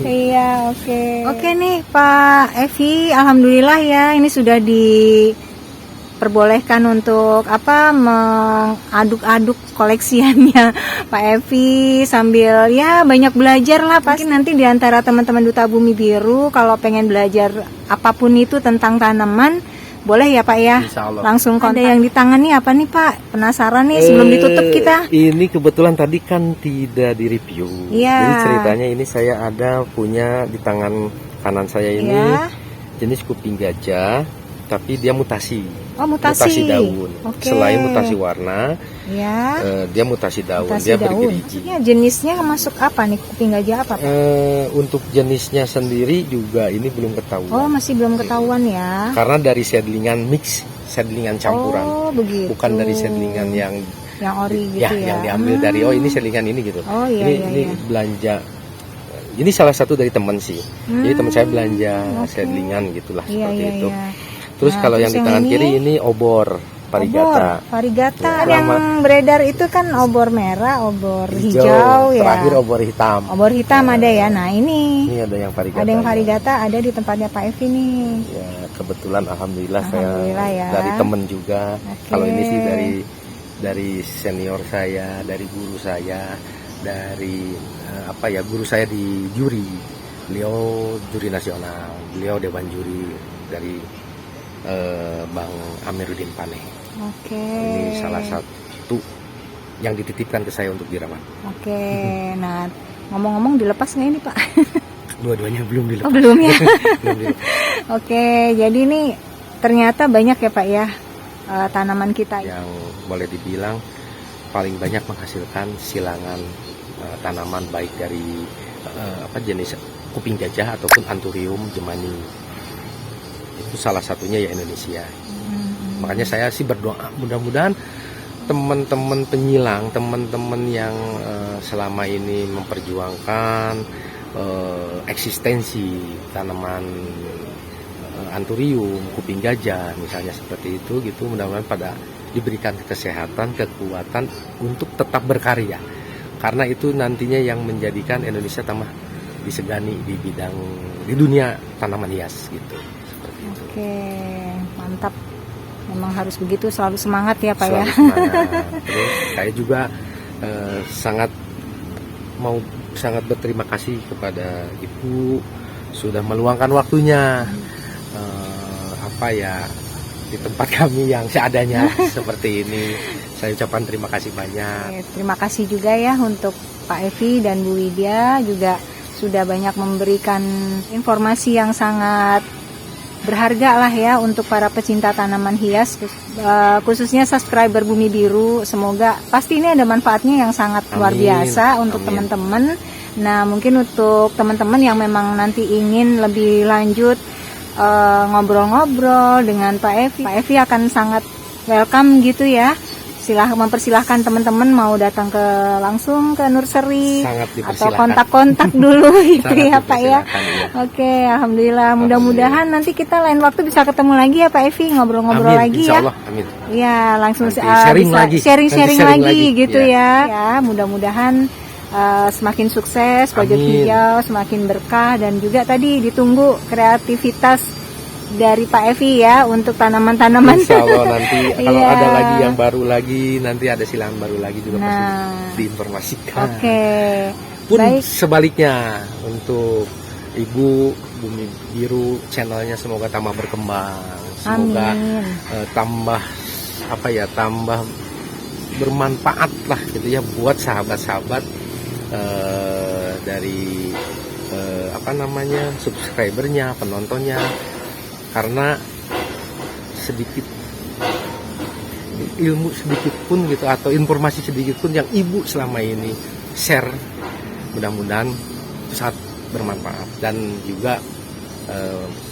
[SPEAKER 1] Iya, oke. Oke nih Pak Evi, alhamdulillah ya ini sudah diperbolehkan untuk mengaduk-aduk koleksiannya Pak Evi sambil ya banyak belajar lah. Pasti nanti di antara teman-teman Duta Bumi Biru kalau pengen belajar apapun itu tentang tanaman boleh ya Pak ya.
[SPEAKER 2] Insya Allah.
[SPEAKER 1] Langsung kontak. Ada yang di tangan nih apa nih Pak? Penasaran nih sebelum ditutup kita.
[SPEAKER 2] Ini kebetulan tadi kan tidak direview.
[SPEAKER 1] Iya.
[SPEAKER 2] Jadi ceritanya ini saya ada punya di tangan kanan saya ini
[SPEAKER 1] Iya.
[SPEAKER 2] jenis kuping gajah, tapi dia mutasi.
[SPEAKER 1] Oh, mutasi.
[SPEAKER 2] daun.
[SPEAKER 1] Oke.
[SPEAKER 2] Selain mutasi warna,
[SPEAKER 1] Ya.
[SPEAKER 2] dia mutasi daun.
[SPEAKER 1] Mutasi
[SPEAKER 2] dia
[SPEAKER 1] daun.
[SPEAKER 2] bergerigi.
[SPEAKER 1] Maksudnya jenisnya masuk apa nih? Kuping gajah apa Pak?
[SPEAKER 2] Untuk jenisnya sendiri juga ini belum ketahuan.
[SPEAKER 1] Oh, masih belum ketahuan ya.
[SPEAKER 2] Karena dari seedlingan mix, seedlingan campuran.
[SPEAKER 1] Oh, begitu.
[SPEAKER 2] Bukan dari seedlingan yang
[SPEAKER 1] ori gitu ya.
[SPEAKER 2] yang diambil dari ini seedlingan ini gitu.
[SPEAKER 1] Oh, iya,
[SPEAKER 2] ini
[SPEAKER 1] iya,
[SPEAKER 2] ini
[SPEAKER 1] iya.
[SPEAKER 2] belanja. Ini salah satu dari teman sih. Jadi teman saya belanja
[SPEAKER 1] oke.
[SPEAKER 2] seedlingan gitulah
[SPEAKER 1] Iya,
[SPEAKER 2] seperti
[SPEAKER 1] iya,
[SPEAKER 2] itu.
[SPEAKER 1] iya.
[SPEAKER 2] Terus
[SPEAKER 1] Nah,
[SPEAKER 2] kalau
[SPEAKER 1] terus
[SPEAKER 2] yang di
[SPEAKER 1] yang
[SPEAKER 2] tangan
[SPEAKER 1] ini?
[SPEAKER 2] kiri ini obor varigata.
[SPEAKER 1] Varigata.
[SPEAKER 2] Ya,
[SPEAKER 1] Yang beredar itu kan obor merah, obor hijau, ya.
[SPEAKER 2] Terakhir obor hitam.
[SPEAKER 1] Obor hitam ada ya. Nah, ini
[SPEAKER 2] Ini ada yang varigata.
[SPEAKER 1] ada yang varigata ada di tempatnya Pak Evi nih.
[SPEAKER 2] Ya, kebetulan alhamdulillah,
[SPEAKER 1] Alhamdulillah
[SPEAKER 2] saya
[SPEAKER 1] ya.
[SPEAKER 2] dari temen juga.
[SPEAKER 1] Oke.
[SPEAKER 2] Kalau ini sih dari senior saya, dari guru saya, dari guru saya di juri. Beliau juri nasional, beliau dewan juri dari Bang Amiruddin Paneh.
[SPEAKER 1] Oke.
[SPEAKER 2] Ini salah satu yang dititipkan ke saya untuk dirawat.
[SPEAKER 1] Oke. Nah, ngomong-ngomong dilepas nggak ini Pak?
[SPEAKER 2] Dua-duanya belum dilepas.
[SPEAKER 1] Oh, belum ya.
[SPEAKER 2] Belum dilepas.
[SPEAKER 1] Oke, jadi ini ternyata banyak ya Pak ya tanaman kita.
[SPEAKER 2] Yang boleh dibilang paling banyak menghasilkan silangan tanaman baik dari jenis kuping gajah ataupun Anthurium jemani. Itu salah satunya ya Indonesia. Makanya saya sih berdoa mudah-mudahan teman-teman penyilang, teman-teman yang selama ini memperjuangkan eksistensi tanaman Anthurium, kuping gajah misalnya seperti itu gitu, mudah-mudahan pada diberikan kesehatan, kekuatan untuk tetap berkarya. Karena itu nantinya yang menjadikan Indonesia tambah disegani di bidang di dunia tanaman hias gitu. Seperti itu.
[SPEAKER 1] Oke, mantap. Memang harus begitu, selalu semangat ya Pak ya.
[SPEAKER 2] Selalu semangat. Terus saya juga sangat berterima kasih kepada Ibu sudah meluangkan waktunya di tempat kami yang seadanya seperti ini. Saya ucapkan terima kasih banyak.
[SPEAKER 1] Oke, terima kasih juga ya untuk Pak Evi dan Bu Widya juga sudah banyak memberikan informasi yang sangat berharga lah ya untuk para pecinta tanaman hias, khususnya subscriber Bumi Biru. Semoga pasti ini ada manfaatnya yang sangat luar
[SPEAKER 2] Amin.
[SPEAKER 1] biasa untuk
[SPEAKER 2] Amin.
[SPEAKER 1] teman-teman Nah, mungkin untuk teman-teman yang memang nanti ingin lebih lanjut ngobrol-ngobrol dengan Pak Evi akan sangat welcome gitu ya. Mempersilahkan teman-teman mau datang langsung ke nursery
[SPEAKER 2] Sangat
[SPEAKER 1] atau
[SPEAKER 2] dipersilakan.
[SPEAKER 1] kontak-kontak dulu gitu
[SPEAKER 2] Sangat
[SPEAKER 1] ya Pak ya.
[SPEAKER 2] dipersilakan, iya.
[SPEAKER 1] Oke, alhamdulillah. Mudah-mudahan nanti kita lain waktu bisa ketemu lagi ya Pak Evi, ngobrol-ngobrol
[SPEAKER 2] Amin,
[SPEAKER 1] lagi
[SPEAKER 2] insya
[SPEAKER 1] ya.
[SPEAKER 2] Allah, amin.
[SPEAKER 1] Iya, langsung
[SPEAKER 2] Nanti
[SPEAKER 1] bisa
[SPEAKER 2] sharing lagi.
[SPEAKER 1] sharing-sharing
[SPEAKER 2] Nanti sharing
[SPEAKER 1] lagi
[SPEAKER 2] lagi,
[SPEAKER 1] gitu
[SPEAKER 2] ya.
[SPEAKER 1] ya. Mudah-mudahan semakin sukses pojok
[SPEAKER 2] Amin.
[SPEAKER 1] hijau, semakin berkah, dan juga tadi ditunggu kreativitas dari Pak Evi ya untuk tanaman-tanaman.
[SPEAKER 2] Insya Allah nanti kalau
[SPEAKER 1] Iya.
[SPEAKER 2] ada lagi yang baru lagi, nanti ada silangan baru lagi juga
[SPEAKER 1] Nah.
[SPEAKER 2] pasti diinformasikan.
[SPEAKER 1] Oke.
[SPEAKER 2] Pun
[SPEAKER 1] Baik.
[SPEAKER 2] sebaliknya untuk Ibu Bumi Biru, channelnya semoga tambah berkembang, semoga
[SPEAKER 1] Amin.
[SPEAKER 2] tambah bermanfaat lah gitu ya buat sahabat-sahabat dari subscribernya, penontonnya, karena sedikit ilmu sedikit pun gitu atau informasi sedikit pun yang Ibu selama ini share, mudah-mudahan sangat bermanfaat dan juga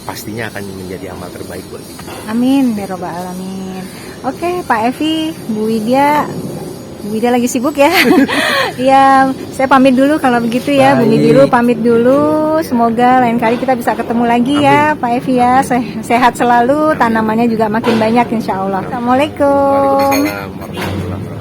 [SPEAKER 2] pastinya akan menjadi amal terbaik buat kita.
[SPEAKER 1] Amin ya robbal alamin. Oke, Pak Evi, Bu Widya lagi sibuk ya. Ya, saya pamit dulu kalau begitu ya.
[SPEAKER 2] Baik.
[SPEAKER 1] Bumi Biru pamit dulu. Semoga lain kali kita bisa ketemu lagi ya, Pak Evi ya. Sehat selalu, tanamannya juga makin banyak insya Allah. Assalamualaikum.
[SPEAKER 2] Waalaikumsalam warahmatullahi wabarakatuh.